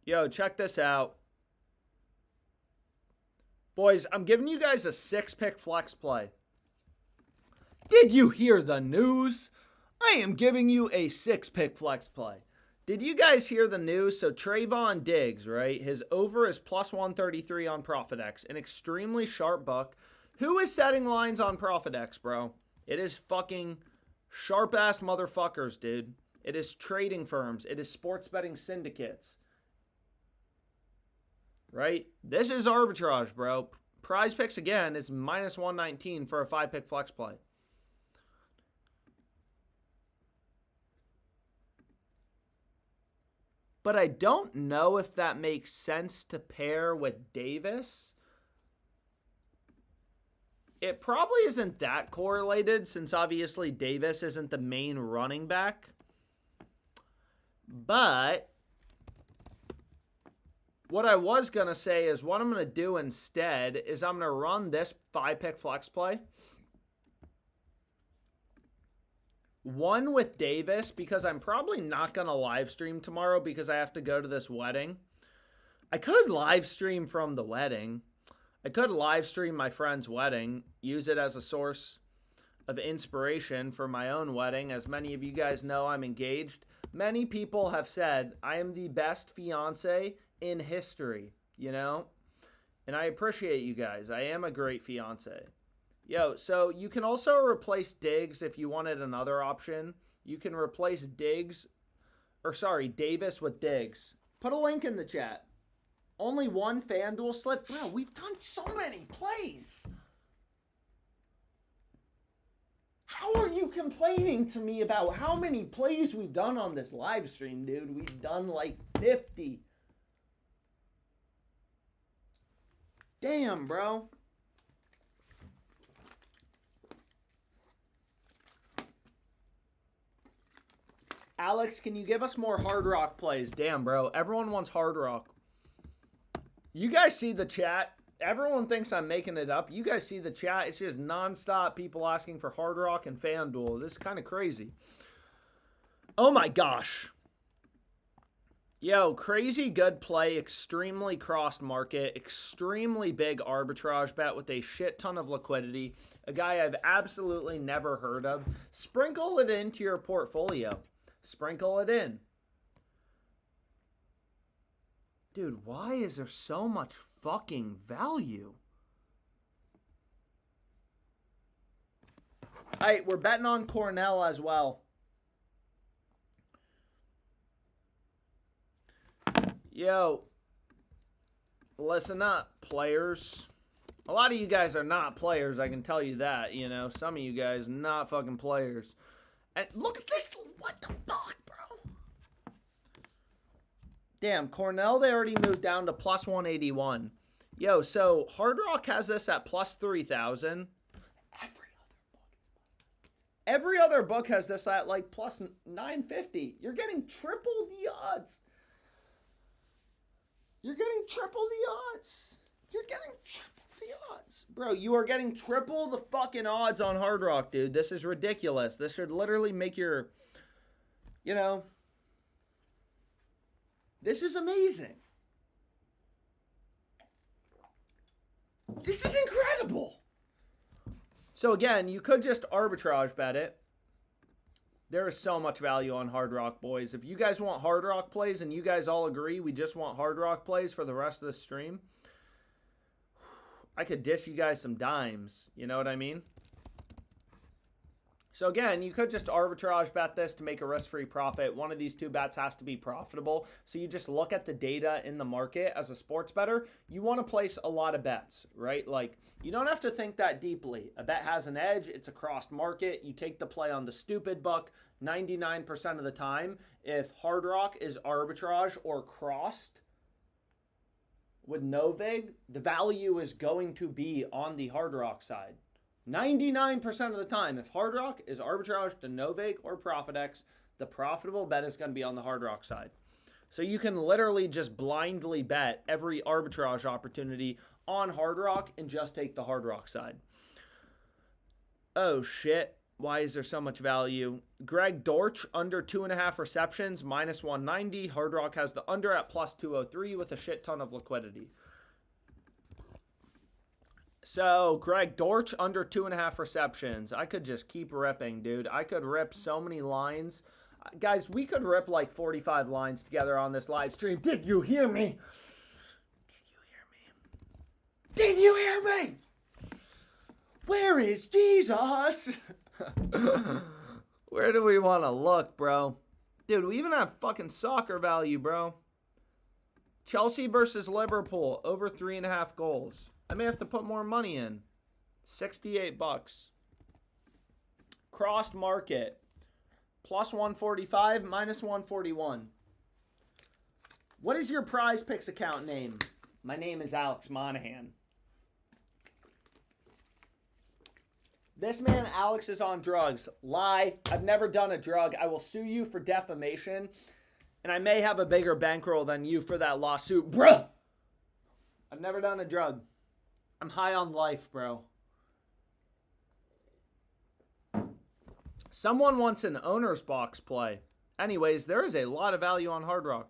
Yo, check this out. Boys, I'm giving you guys a 6-pick flex play. Did you hear the news? I am giving you a 6-pick flex play. Did you guys hear the news? So Trayvon Diggs, right? His over is plus 133 on ProfitX. An extremely sharp book. Who is setting lines on ProfitX, bro? It is fucking sharp-ass motherfuckers, dude. It is trading firms. It is sports betting syndicates. Right? This is arbitrage, bro. Prize Picks, again, is minus 119 for a 5-pick flex play. But I don't know if that makes sense to pair with Davis. It probably isn't that correlated, since obviously Davis isn't the main running back. But what I was going to say is what I'm going to do instead is I'm going to run this 5-pick flex play. One with Davis, because I'm probably not going to live stream tomorrow because I have to go to this wedding. I could live stream from the wedding. I could live stream my friend's wedding, use it as a source of inspiration for my own wedding. As many of you guys know, I'm engaged. Many people have said I am the best fiance in history, you know? And I appreciate you guys. I am a great fiance. Yo, so you can also replace Diggs if you wanted another option. You can replace Davis with Diggs. Put a link in the chat. Only one FanDuel slip. Bro, we've done so many plays. How are you complaining to me about how many plays we've done on this live stream, dude? We've done like 50. Damn, bro. Alex, can you give us more Hard Rock plays? Damn, bro. Everyone wants Hard Rock. You guys see the chat? Everyone thinks I'm making it up. You guys see the chat? It's just nonstop people asking for Hard Rock and FanDuel. This is kind of crazy. Oh my gosh. Yo, crazy good play, extremely crossed market, extremely big arbitrage bet with a shit ton of liquidity. A guy I've absolutely never heard of. Sprinkle it into your portfolio. Sprinkle it in. Dude, why is there so much fucking value? All right, we're betting on Cornell as well. Yo, listen up, players. A lot of you guys are not players, I can tell you that, you know. Some of you guys not fucking players. And look at this. What the fuck, bro? Damn, Cornell, they already moved down to plus 181. Yo, so Hard Rock has this at plus 3,000. Every other book has this at like plus 950. You're getting triple the odds. You're getting triple the odds. You're getting triple the odds. Bro, you are getting triple the fucking odds on Hard Rock, dude. This is ridiculous. This should literally make your, you know, this is amazing. This is incredible. So again, you could just arbitrage bet it. There is so much value on Hard Rock, boys. If you guys want Hard Rock plays and you guys all agree we just want Hard Rock plays for the rest of the stream, I could dish you guys some dimes. You know what I mean? So again, you could just arbitrage bet this to make a risk-free profit. One of these two bets has to be profitable. So you just look at the data in the market as a sports bettor. You want to place a lot of bets, right? Like, you don't have to think that deeply. A bet has an edge. It's a crossed market. You take the play on the stupid buck 99% of the time. If Hard Rock is arbitrage or crossed with no vig, the value is going to be on the Hard Rock side. 99% of the time, if Hard Rock is arbitrage to Novig or ProfitX, the profitable bet is going to be on the Hard Rock side. So you can literally just blindly bet every arbitrage opportunity on Hard Rock and just take the Hard Rock side. Oh shit. Why is there so much value? Greg Dortch, under 2.5 receptions, minus 190. Hard Rock has the under at plus 203 with a shit ton of liquidity. So, Greg Dortch, under 2.5 receptions. I could just keep ripping, dude. I could rip so many lines. Guys, we could rip like 45 lines together on this live stream. Did you hear me? Did you hear me? Did you hear me? Where is Jesus? Where do we want to look, bro? Dude, we even have fucking soccer value, bro. Chelsea versus Liverpool, over 3.5 goals. I may have to put more money in. $68. Crossed market. Plus 145, minus 141. What is your Prize Picks account name? My name is Alex Monahan. This man, Alex, is on drugs. Lie. I've never done a drug. I will sue you for defamation. And I may have a bigger bankroll than you for that lawsuit. Bruh! I've never done a drug. I'm high on life, bro. Someone wants an owner's box play. Anyways, there is a lot of value on Hard Rock.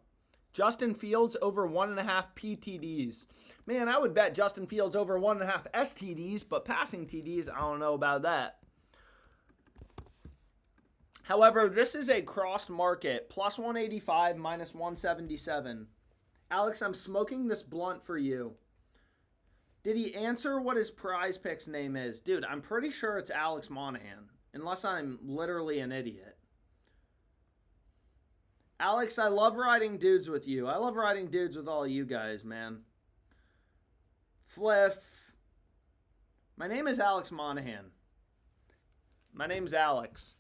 Justin Fields over 1.5 PTDs. Man, I would bet Justin Fields over 1.5 STDs, but passing TDs, I don't know about that. However, this is a crossed market. Plus 185, minus 177. Alex, I'm smoking this blunt for you. Did he answer what his Prize Picks name is? Dude, I'm pretty sure it's Alex Monahan. Unless I'm literally an idiot. Alex, I love riding dudes with you. I love riding dudes with all you guys, man. Fliff. My name is Alex Monahan. My name's Alex.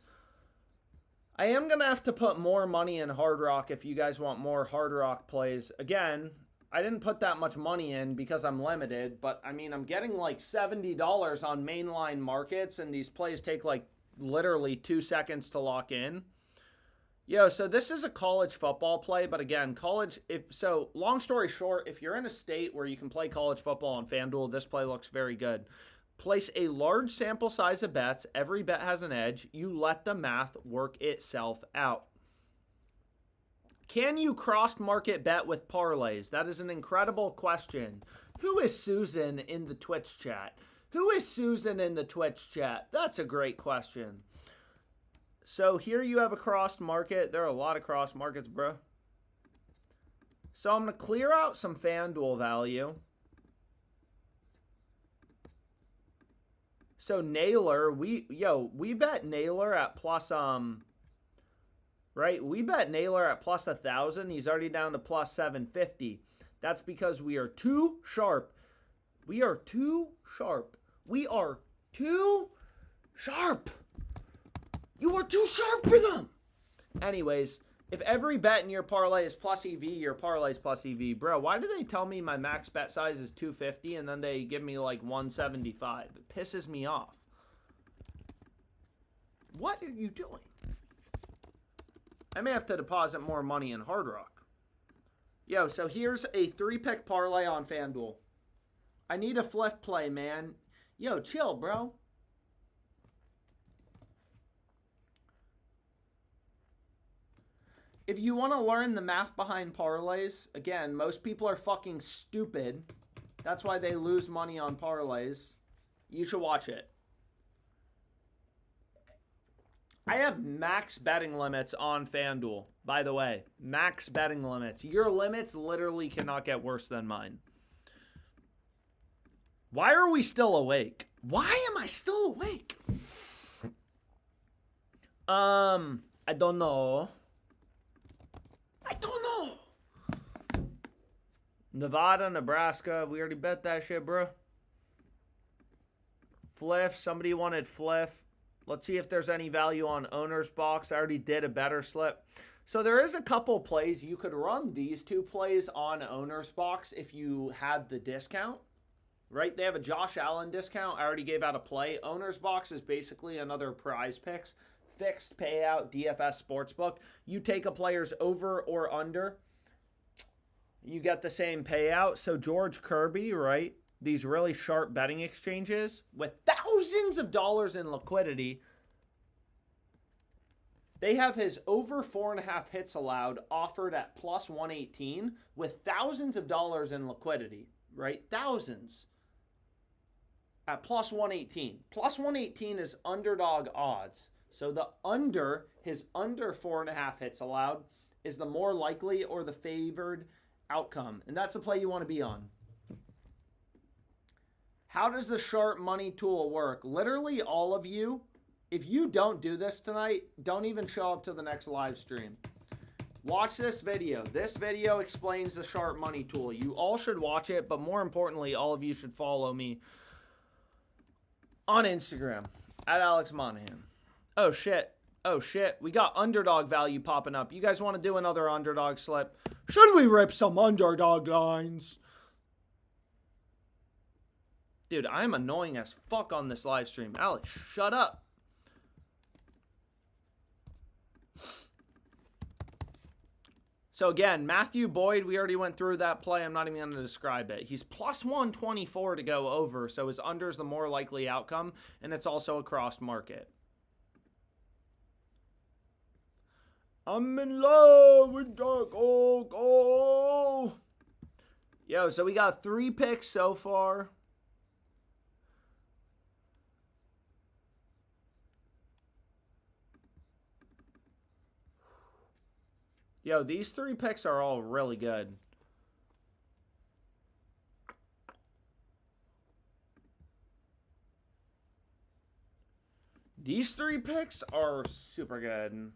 I am going to have to put more money in Hard Rock if you guys want more Hard Rock plays. Again, I didn't put that much money in because I'm limited, but I mean, I'm getting like $70 on mainline markets, and these plays take like literally 2 seconds to lock in. Yo, so this is a college football play, but again, long story short, if you're in a state where you can play college football on FanDuel, this play looks very good. Place a large sample size of bets. Every bet has an edge. You let the math work itself out. Can you cross-market bet with parlays? That is an incredible question. Who is Susan in the Twitch chat? Who is Susan in the Twitch chat? That's a great question. So here you have a crossed market. There are a lot of cross markets, bro. So I'm going to clear out some FanDuel value. So Naylor, we bet Naylor at plus right? We bet Naylor at plus 1,000. He's already down to plus 750. That's because we are too sharp. We are too sharp. We are too sharp. You are too sharp for them. Anyways, if every bet in your parlay is plus EV, your parlay is plus EV. Bro, why do they tell me my max bet size is 250 and then they give me like 175? It pisses me off. What are you doing? I may have to deposit more money in Hard Rock. Yo, so here's a 3-pick parlay on FanDuel. I need a flip play, man. Yo, chill, bro. If you want to learn the math behind parlays, again, most people are fucking stupid. That's why they lose money on parlays. You should watch it. I have max betting limits on FanDuel, by the way. Max betting limits. Your limits literally cannot get worse than mine. Why are we still awake? Why am I still awake? I don't know. Nevada, Nebraska. We already bet that shit, bro. Fliff. Somebody wanted Fliff. Let's see if there's any value on owner's box. I already did a better slip. So there is a couple plays. You could run these 2 plays on owner's box if you had the discount. Right? They have a Josh Allen discount. I already gave out a play. Owner's box is basically another Prize Picks. Fixed payout DFS sportsbook. You take a player's over or under. You get the same payout. So George Kirby, right? These really sharp betting exchanges with thousands of dollars in liquidity. They have his over 4.5 hits allowed offered at plus 118 with thousands of dollars in liquidity, right? Thousands at plus 118. Plus 118 is underdog odds. So the under, his under 4.5 hits allowed is the more likely or the favored outcome. And that's the play you want to be on. How does the sharp money tool work? Literally all of you, if you don't do this tonight, don't even show up to the next live stream. Watch this video. This video explains the sharp money tool. You all should watch it, but more importantly, all of you should follow me on Instagram at Alex Monahan. Oh shit. Oh shit. We got underdog value popping up. You guys want to do another underdog slip? Should we rip some underdog lines? Dude, I'm annoying as fuck on this live stream. Alex, shut up. So again, Matthew Boyd, we already went through that play. I'm not even going to describe it. He's plus 124 to go over, so his under is the more likely outcome, and it's also a crossed market. I'm in love with Dark Oak. Oh. Yo, so we got 3 picks so far. Yo, these 3 picks are all really good. These 3 picks are super good.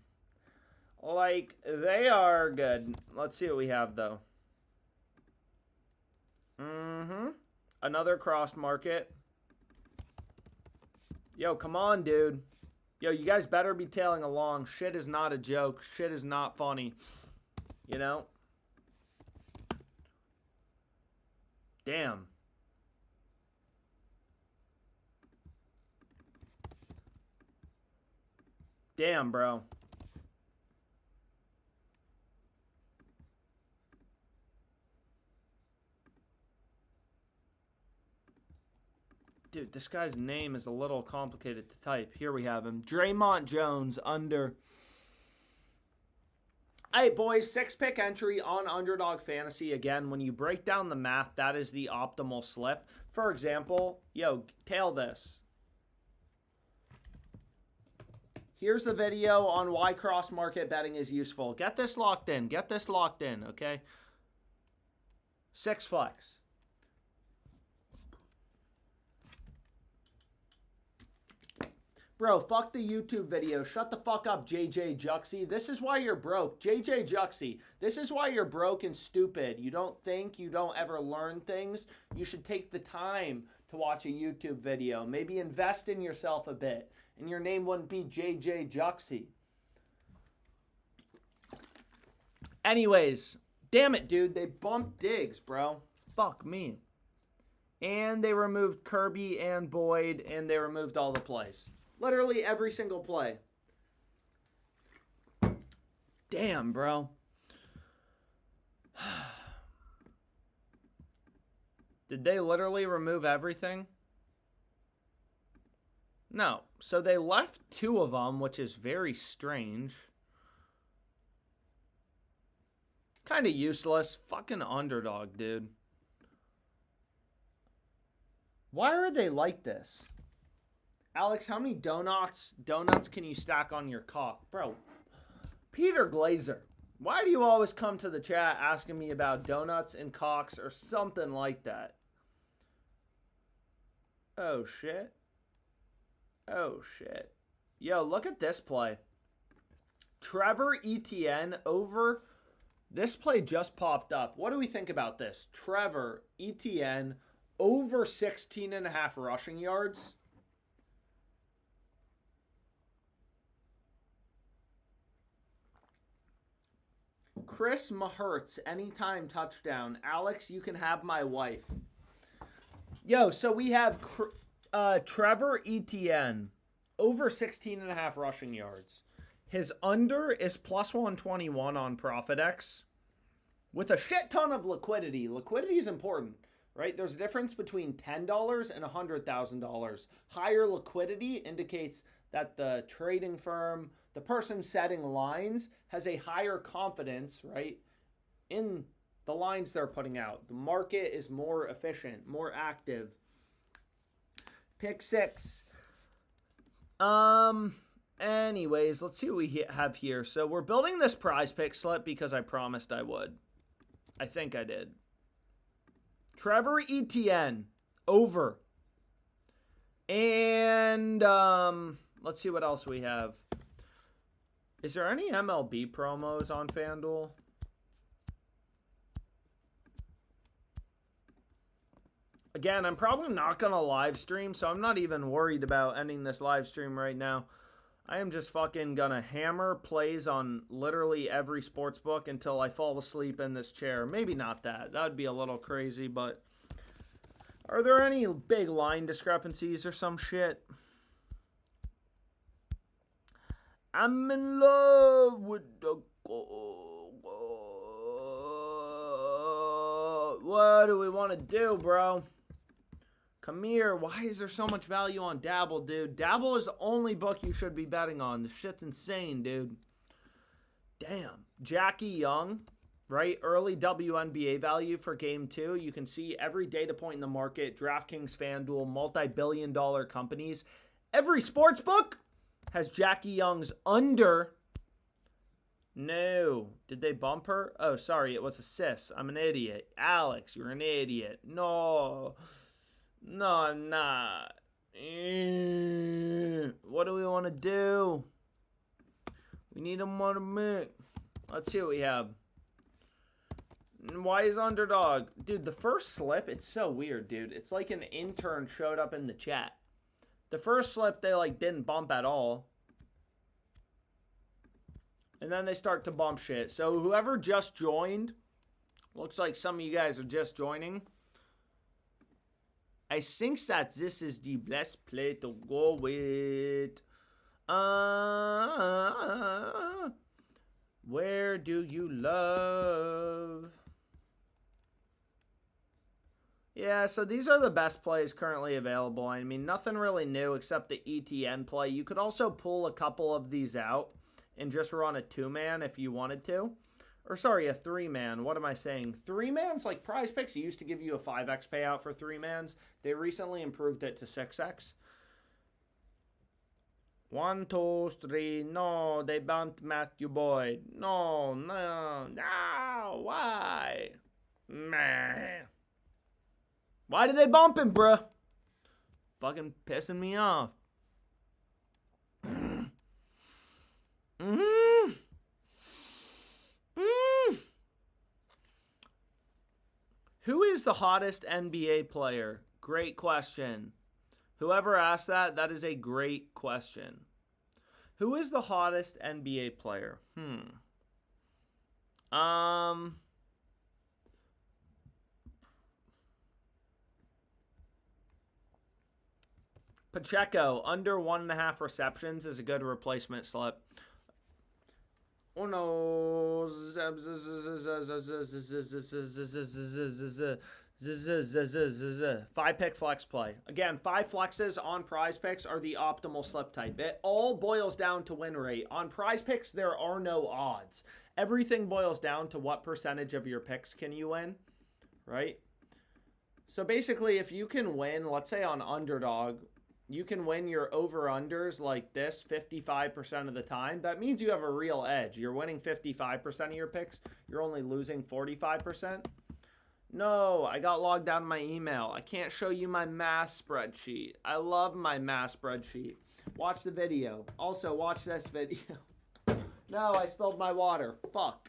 Like, they are good. Let's see what we have, though. Another crossed market. Yo, come on, dude. Yo, you guys better be tailing along. Shit is not a joke. Shit is not funny. You know? Damn. Damn, bro. Dude, this guy's name is a little complicated to type. Here we have him. Draymond Jones under. Hey, boys, 6-pick entry on Underdog Fantasy. Again, when you break down the math, that is the optimal slip. For example, yo, tail this. Here's the video on why cross-market betting is useful. Get this locked in. Get this locked in, okay? 6 flex. Bro, fuck the YouTube video. Shut the fuck up, JJ Juxie. This is why you're broke. JJ Juxie, this is why you're broke and stupid. You don't think, you don't ever learn things. You should take the time to watch a YouTube video. Maybe invest in yourself a bit. And your name wouldn't be JJ Juxie. Anyways, damn it, dude. They bumped Diggs, bro. Fuck me. And they removed Kirby and Boyd, and they removed all the plays. Literally every single play. Damn, bro. Did they literally remove everything? No. So they left 2 of them, which is very strange. Kind of useless. Fucking underdog, dude. Why are they like this? Alex, how many donuts can you stack on your cock? Bro, Peter Glazer, why do you always come to the chat asking me about donuts and cocks or something like that? Oh, shit. Oh, shit. Yo, look at this play. Trevor Etienne over. This play just popped up. What do we think about this? Trevor Etienne over 16.5 rushing yards. Chris Mahertz, anytime touchdown. Alex, you can have my wife. Yo, so we have Trevor Etienne over 16.5 rushing yards. His under is plus 121 on ProfitX with a shit ton of liquidity. Liquidity is important, right? There's a difference between $10 and $100,000. Higher liquidity indicates that the trading firm, the person setting lines, has a higher confidence, right, in the lines they're putting out. The market is more efficient, more active. Pick 6. Anyways, let's see what we have here. So we're building this prize pick slip because I promised I would. I think I did. Trevor Etienne over. And let's see what else we have. Is there any MLB promos on FanDuel? Again, I'm probably not going to live stream, so I'm not even worried about ending this live stream right now. I am just fucking going to hammer plays on literally every sports book until I fall asleep in this chair. Maybe not that. That would be a little crazy, but are there any big line discrepancies or some shit? I'm in love with the goal. What do we want to do, bro? Come here. Why is there so much value on Dabble, dude? Dabble is the only book you should be betting on. This shit's insane, dude. Damn. Jackie Young, right? Early WNBA value for Game 2. You can see every data point in the market. DraftKings, FanDuel, multi-billion-dollar companies. Every sports book has Jackie Young's under. No. Did they bump her? Oh, sorry. It was a sis. I'm an idiot. Alex, you're an idiot. No. No, I'm not. What do we want to do? We need a more mic. Let's see what we have. Why is underdog? Dude, the first slip, it's so weird, dude. It's like an intern showed up in the chat. The first slip, they like didn't bump at all. And then they start to bump shit. So whoever just joined, looks like some of you guys are just joining. I think that this is the best play to go with. Where do you love? Yeah, so these are the best plays currently available. I mean, nothing really new except the ETN play. You could also pull a couple of these out and just run a 2-man if you wanted to. Or sorry, a 3-man. What am I saying? 3-man's like Prize Picks. It used to give you a 5x payout for 3-mans. They recently improved it to 6x. 1, 2, 3. No, they bumped Matthew Boyd. No. Why? Man. Why did they bump him, bruh? Fucking pissing me off. Who is the hottest NBA player? Great question. Whoever asked that, that is a great question. Who is the hottest NBA player? Pacheco, under 1.5 receptions is a good replacement slip. Oh no. Five pick flex play. Again, 5 flexes on prize picks are the optimal slip type. It all boils down to win rate. On prize picks, there are no odds. Everything boils down to what percentage of your picks can you win, right? So basically, if you can win, let's say on underdog, you can win your over-unders like this 55% of the time. That means you have a real edge. You're winning 55% of your picks. You're only losing 45%. No, I got logged out of my email. I can't show you my math spreadsheet. I love my math spreadsheet. Watch the video. Also, watch this video. No, I spilled my water. Fuck.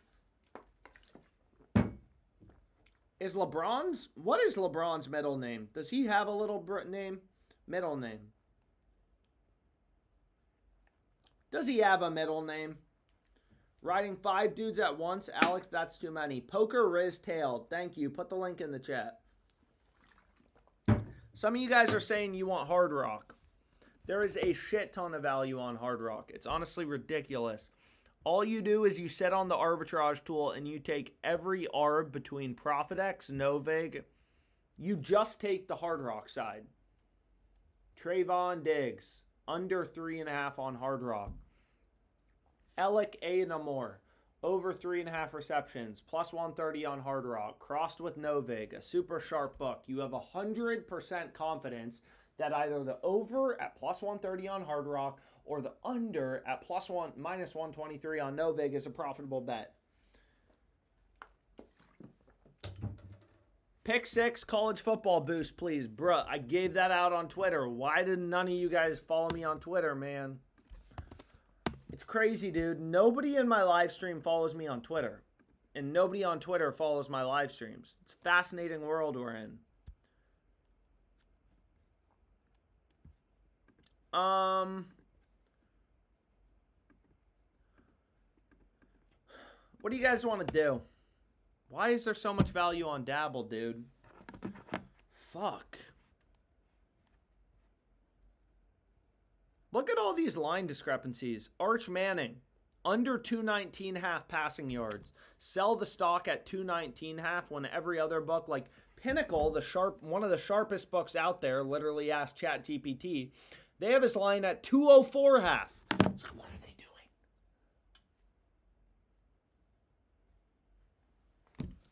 Is LeBron's... What is LeBron's middle name? Does he have a little name? Middle name. Does he have a middle name? Riding 5 dudes at once. Alex, that's too many. Poker Riz Tail. Thank you. Put the link in the chat. Some of you guys are saying you want Hard Rock. There is a shit ton of value on Hard Rock. It's honestly ridiculous. All you do is you sit on the arbitrage tool and you take every arb between ProfitX, Novig. You just take the Hard Rock side. Trayvon Diggs, under 3.5 on Hard Rock. Alec A. Namor, over 3.5 receptions, plus 130 on Hard Rock, crossed with Novig, a super sharp book. You have 100% confidence that either the over at plus 130 on Hard Rock or the under at minus 123 on Novig is a profitable bet. Pick 6 college football boost, please. Bruh, I gave that out on Twitter. Why did none of you guys follow me on Twitter, man? It's crazy, dude. Nobody in my live stream follows me on Twitter. And nobody on Twitter follows my live streams. It's a fascinating world we're in. What do you guys want to do? Why is there so much value on Dabble, dude? Fuck. Look at all these line discrepancies. Arch Manning, under 219.5 passing yards. Sell the stock at 219.5 when every other book, like Pinnacle, one of the sharpest books out there, literally asked ChatGPT. They have his line at 204.5. It's like, what are they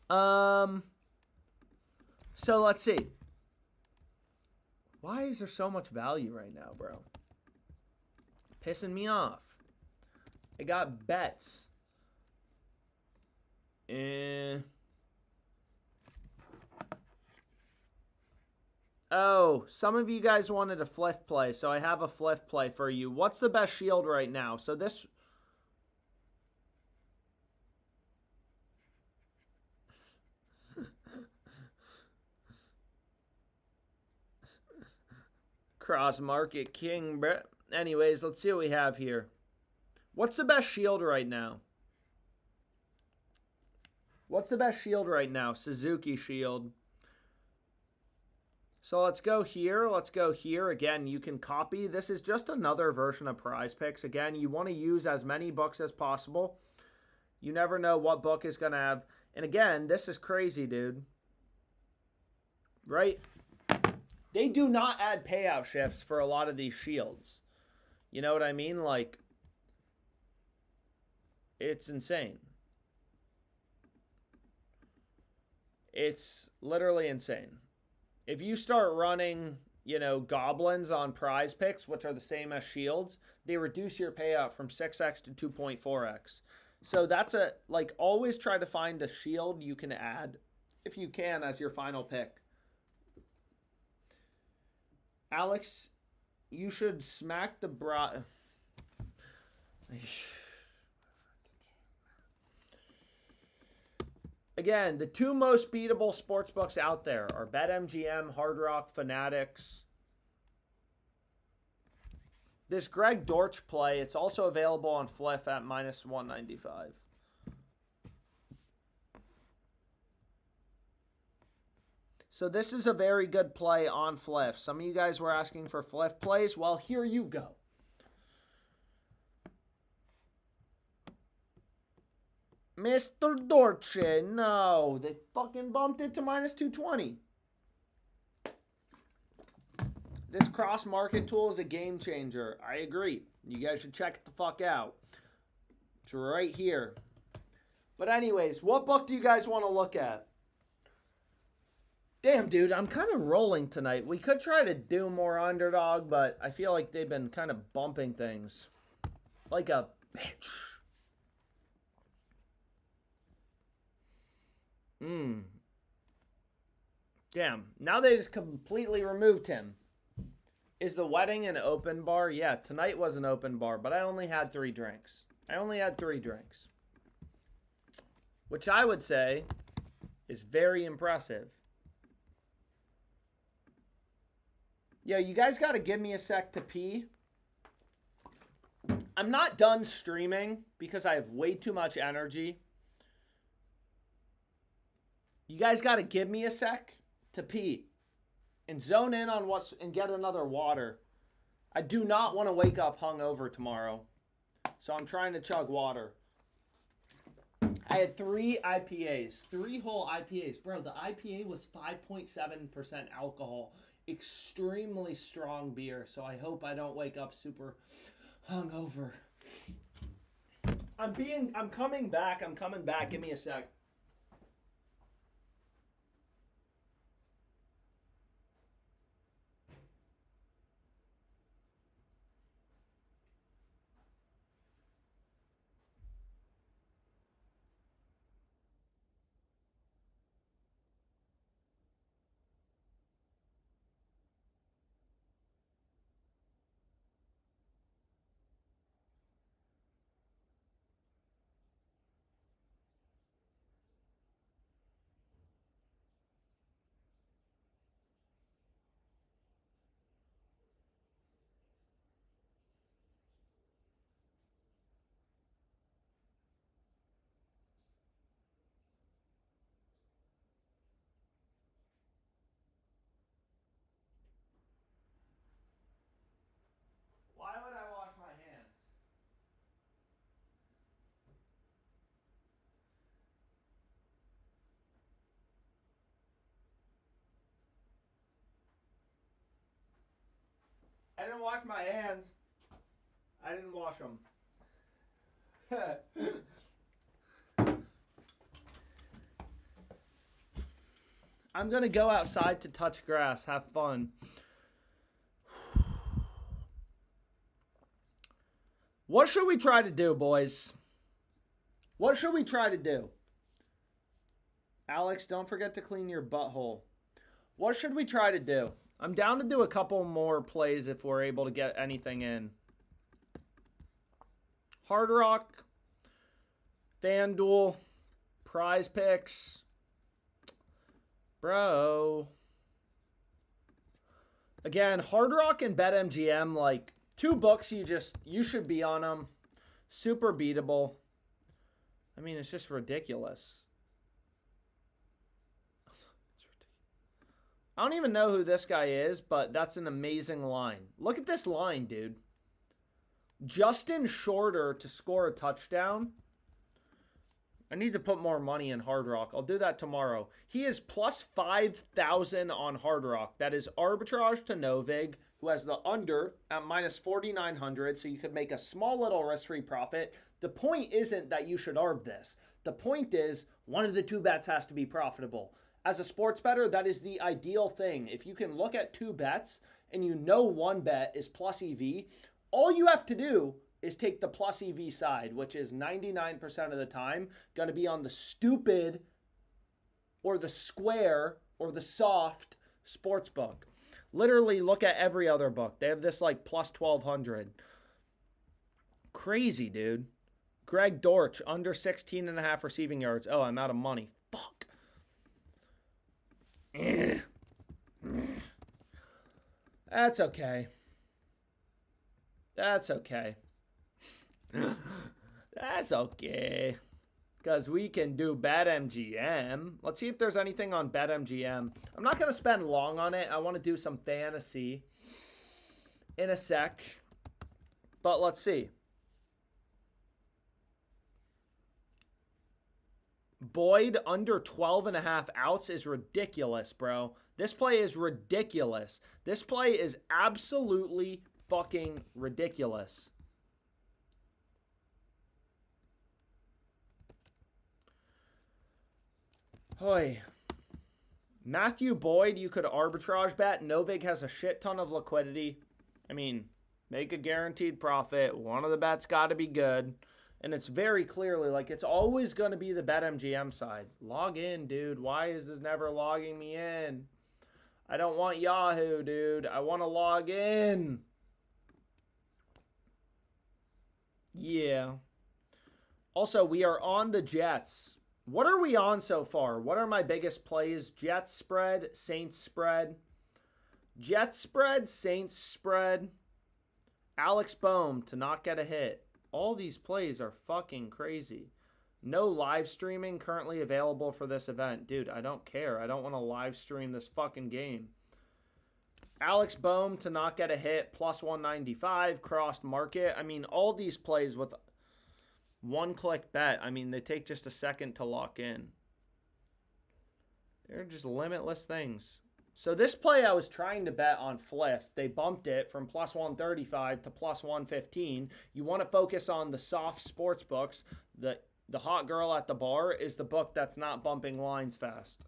doing? So let's see. Why is there so much value right now, bro? Pissing me off. I got bets. Oh, some of you guys wanted a fliff play, so I have a fliff play for you. What's the best shield right now? So this... Cross Market King, bro. Anyways, let's see what we have here. What's the best shield right now? What's the best shield right now? Suzuki Shield. So let's go here. Let's go here. Again, you can copy. This is just another version of Prize Picks. Again, you want to use as many books as possible. You never know what book is going to have. And again, this is crazy, dude. Right? They do not add payout shifts for a lot of these shields. You know what I mean? Like, it's insane. It's literally insane. If you start running, you know, goblins on Prize Picks, which are the same as shields, they reduce your payout from 6x to 2.4x. So that's always try to find a shield you can add, if you can, as your final pick. Alex, you should smack the Again, the 2 most beatable sportsbooks out there are BetMGM, Hard Rock, Fanatics. This Greg Dortch play, it's also available on Fliff at minus 195. So this is a very good play on Fliff. Some of you guys were asking for Fliff plays. Well, here you go. Mr. Dortch, no. They fucking bumped it to minus 220. This cross market tool is a game changer. I agree. You guys should check it the fuck out. It's right here. But anyways, what book do you guys want to look at? Damn, dude, I'm kind of rolling tonight. We could try to do more Underdog, but I feel like they've been kind of bumping things like a bitch. Damn, now they just completely removed him. Is the wedding an open bar? Yeah, tonight was an open bar, but I only had 3 drinks. Which I would say is very impressive. Yo, you guys got to give me a sec to pee. I'm not done streaming because I have way too much energy. You guys got to give me a sec to pee and zone in on what's and get another water. I do not want to wake up hungover tomorrow, so I'm trying to chug water. I had 3 IPAs, 3 whole IPAs. Bro, the IPA was 5.7% alcohol. Extremely strong beer, so I hope I don't wake up super hungover. I'm coming back. Give me a sec. Why would I wash my hands? I didn't wash my hands. I didn't wash them. I'm going to go outside to touch grass. Have fun. What should we try to do, boys? What should we try to do? Alex, don't forget to clean your butthole. What should we try to do? I'm down to do a couple more plays if we're able to get anything in. Hard Rock, FanDuel, Prize Picks. Bro. Again, Hard Rock and BetMGM, like 2 books you should be on them. Super beatable. I mean, it's just ridiculous. I don't even know who this guy is, but that's an amazing line. Look at this line, dude. Justin Shorter to score a touchdown. I need to put more money in Hard Rock. I'll do that tomorrow. He is plus 5,000 on Hard Rock. That is arbitrage to Novig, who has the under at minus 4,900, so you could make a small little risk-free profit. The point isn't that you should arb this. The point is one of the 2 bets has to be profitable. As a sports bettor, that is the ideal thing. If you can look at 2 bets and you know 1 bet is plus EV, all you have to do is take the plus EV side, which is 99% of the time going to be on the stupid or the square or the soft sports book. Literally look at every other book. They have this like plus 1,200. Crazy, dude. Greg Dortch, under 16.5 receiving yards. Oh, I'm out of money. Fuck. That's okay. That's okay. That's okay. Because we can do BetMGM. Let's see if there's anything on BetMGM. I'm not going to spend long on it. I want to do some fantasy in a sec. But let's see. Boyd under 12.5 outs is ridiculous, bro. This play is ridiculous. This play is absolutely fucking ridiculous. Hoy. Matthew Boyd, you could arbitrage bet. Novig has a shit ton of liquidity. I mean, make a guaranteed profit. One of the bets got to be good. And it's very clearly, like, it's always going to be the BetMGM side. Log in, dude. Why is this never logging me in? I don't want Yahoo, dude. I want to log in. Yeah. Also, we are on the Jets. What are we on so far? What are my biggest plays? Jets spread, Saints spread. Jets spread, Saints spread. Alex Bohm to not get a hit. All these plays are fucking crazy. No live streaming currently available for this event. Dude, I don't care. I don't want to live stream this fucking game. Alex Bohm to not get a hit, plus 195, crossed market. I mean, all these plays with one-click bet, I mean, they take just a second to lock in. They're just limitless things. So this play I was trying to bet on Fliff. They bumped it from plus 135 to plus 115. You want to focus on the soft sports books. The hot girl at the bar is the book that's not bumping lines fast.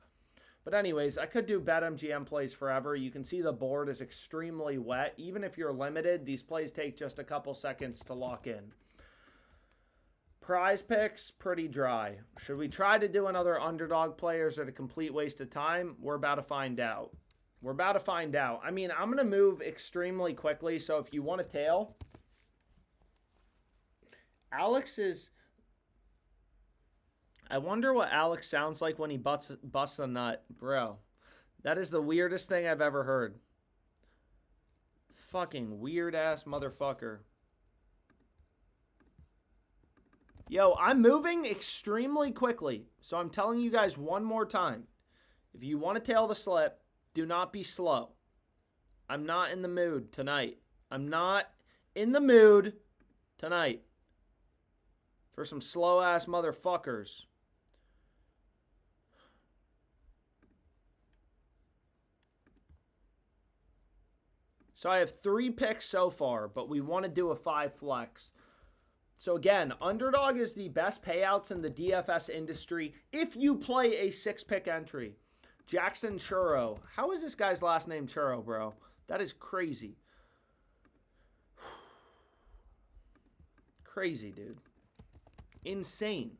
But anyways, I could do BetMGM plays forever. You can see the board is extremely wet. Even if you're limited, these plays take just a couple seconds to lock in. Prize picks, pretty dry. Should we try to do another underdog play, or is it a complete waste of time? We're about to find out. We're about to find out. I mean, I'm going to move extremely quickly, so if you want to tail, Alex is... I wonder what Alex sounds like when he busts a nut. Bro, that is the weirdest thing I've ever heard. Fucking weird-ass motherfucker. Yo, I'm moving extremely quickly, so I'm telling you guys one more time. If you want to tail the slip, do not be slow. I'm not in the mood tonight. I'm not in the mood tonight for some slow-ass motherfuckers. So I have 3 picks so far, but we want to do a 5 flex. So again, underdog is the best payouts in the DFS industry if you play a 6-pick entry. Jackson Churro. How is this guy's last name Churro, bro? That is crazy. Crazy, dude. Insane.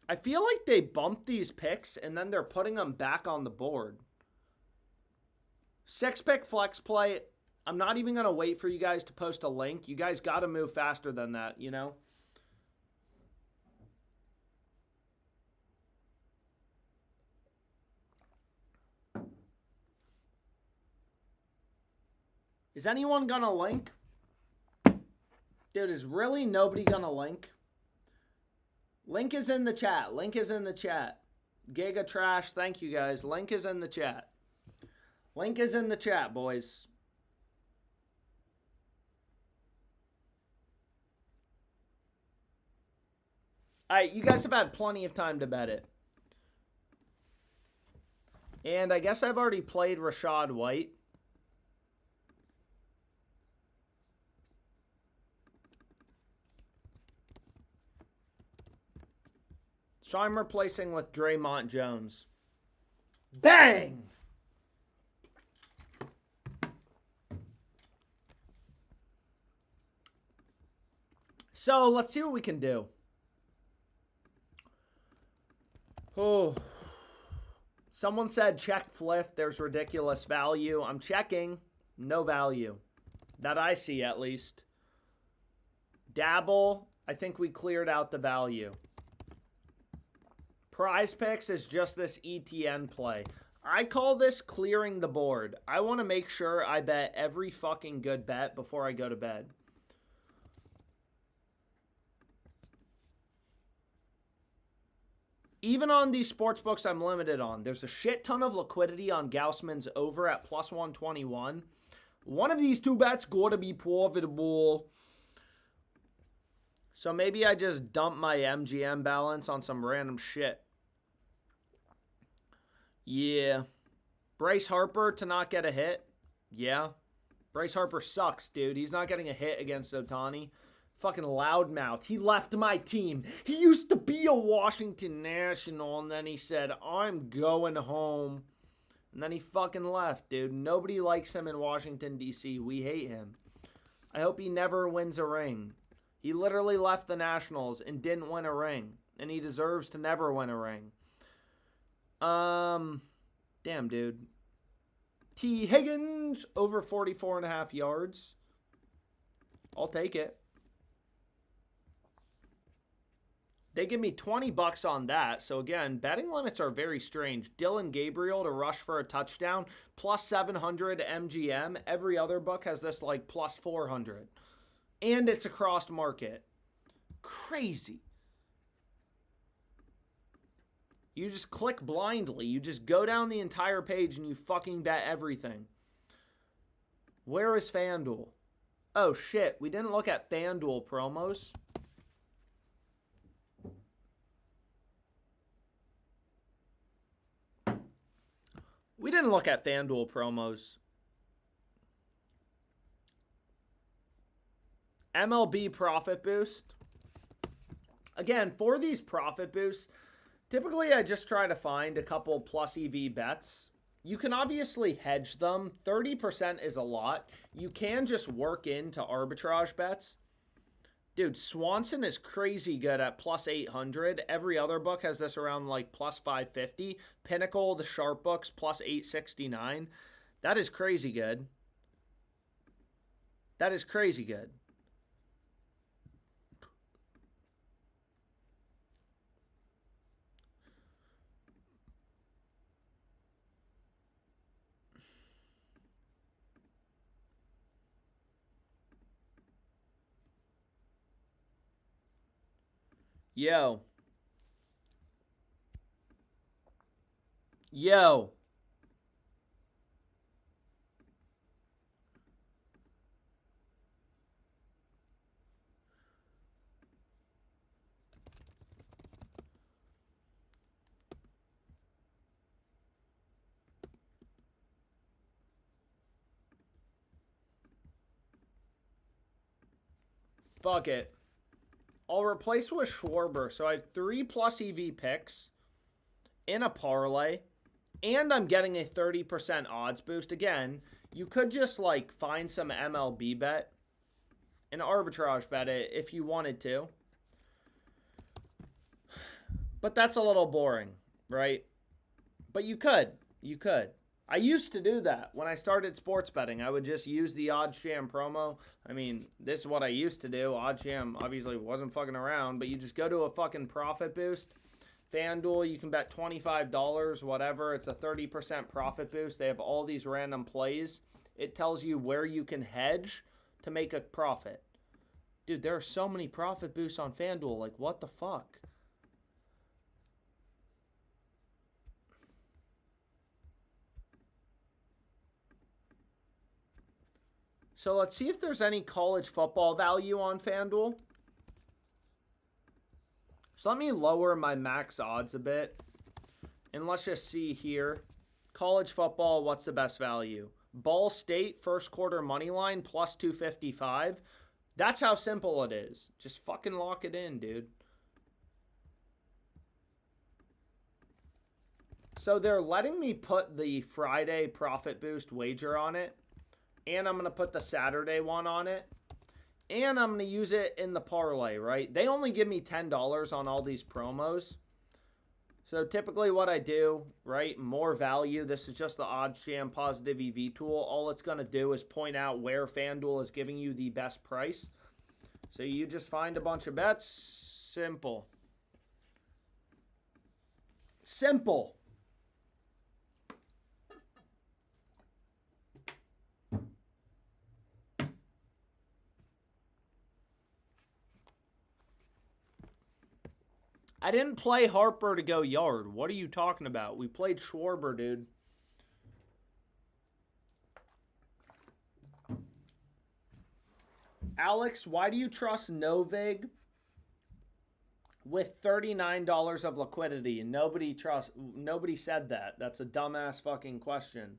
I feel like they bumped these picks and then they're putting them back on the board. 6-pick flex play. I'm not even going to wait for you guys to post a link. You guys got to move faster than that, you know? Is anyone going to link? Dude, is really nobody going to link? Link is in the chat. Link is in the chat. Giga Trash, thank you guys. Link is in the chat. Link is in the chat, boys. All right, you guys have had plenty of time to bet it. And I guess I've already played Rashad White. So I'm replacing with Draymond Jones. Bang! So let's see what we can do. Oh. Someone said check Fliff. There's ridiculous value. I'm checking. No value. That I see at least. Dabble. I think we cleared out the value. Prize picks is just this ETN play. I call this clearing the board. I want to make sure I bet every fucking good bet before I go to bed. Even on these sports books I'm limited on, there's a shit ton of liquidity on Gaussman's over at plus 121. One of these two bets got to be profitable. So maybe I just dump my MGM balance on some random shit. Yeah. Bryce Harper to not get a hit. Yeah. Bryce Harper sucks, dude. He's not getting a hit against Ohtani. Fucking loudmouth. He left my team. He used to be a Washington National, and then he said, I'm going home. And then he fucking left, dude. Nobody likes him in Washington, D.C. We hate him. I hope he never wins a ring. He literally left the Nationals and didn't win a ring. And he deserves to never win a ring. Damn, dude. T. Higgins, over 44.5 yards. I'll take it. They give me $20 on that. So again, betting limits are very strange. Dylan Gabriel to rush for a touchdown, plus 700 MGM. Every other book has this like plus 400. And it's across market. Crazy. You just click blindly. You just go down the entire page and you fucking bet everything. Where is FanDuel? Oh shit, we didn't look at FanDuel promos. We didn't look at FanDuel promos. MLB profit boost. Again, for these profit boosts, typically I just try to find a couple plus EV bets. You can obviously hedge them. 30% is a lot. You can just work into arbitrage bets. Dude, Swanson is crazy good at plus 800. Every other book has this around like plus 550. Pinnacle, the sharp books, plus 869. That is crazy good. That is crazy good. Yo. Yo. Fuck it. I'll replace with Schwarber. So I have 3 plus EV picks in a parlay. And I'm getting a 30% odds boost. Again, you could just like find some MLB bet and arbitrage bet it if you wanted to. But that's a little boring, right? But you could. You could. I used to do that when I started sports betting. I would just use the OddsJam promo. I mean, this is what I used to do. OddsJam obviously wasn't fucking around, but you just go to a fucking profit boost. FanDuel, you can bet $25, whatever. It's a 30% profit boost. They have all these random plays. It tells you where you can hedge to make a profit. Dude, there are so many profit boosts on FanDuel. Like, what the fuck? So let's see if there's any college football value on FanDuel. So let me lower my max odds a bit. And let's just see here. College football, what's the best value? Ball State, first quarter money line, plus 255. That's how simple it is. Just fucking lock it in, dude. So they're letting me put the Friday profit boost wager on it. And I'm going to put the Saturday one on it. And I'm going to use it in the parlay, right? They only give me $10 on all these promos. So typically what I do, right, more value. This is just the OddsJam Positive EV tool. All it's going to do is point out where FanDuel is giving you the best price. So you just find a bunch of bets. Simple. Simple. I didn't play Harper to go yard. What are you talking about? We played Schwarber, dude. Alex, why do you trust Novig with $39 of liquidity? Nobody said that. That's a dumbass fucking question.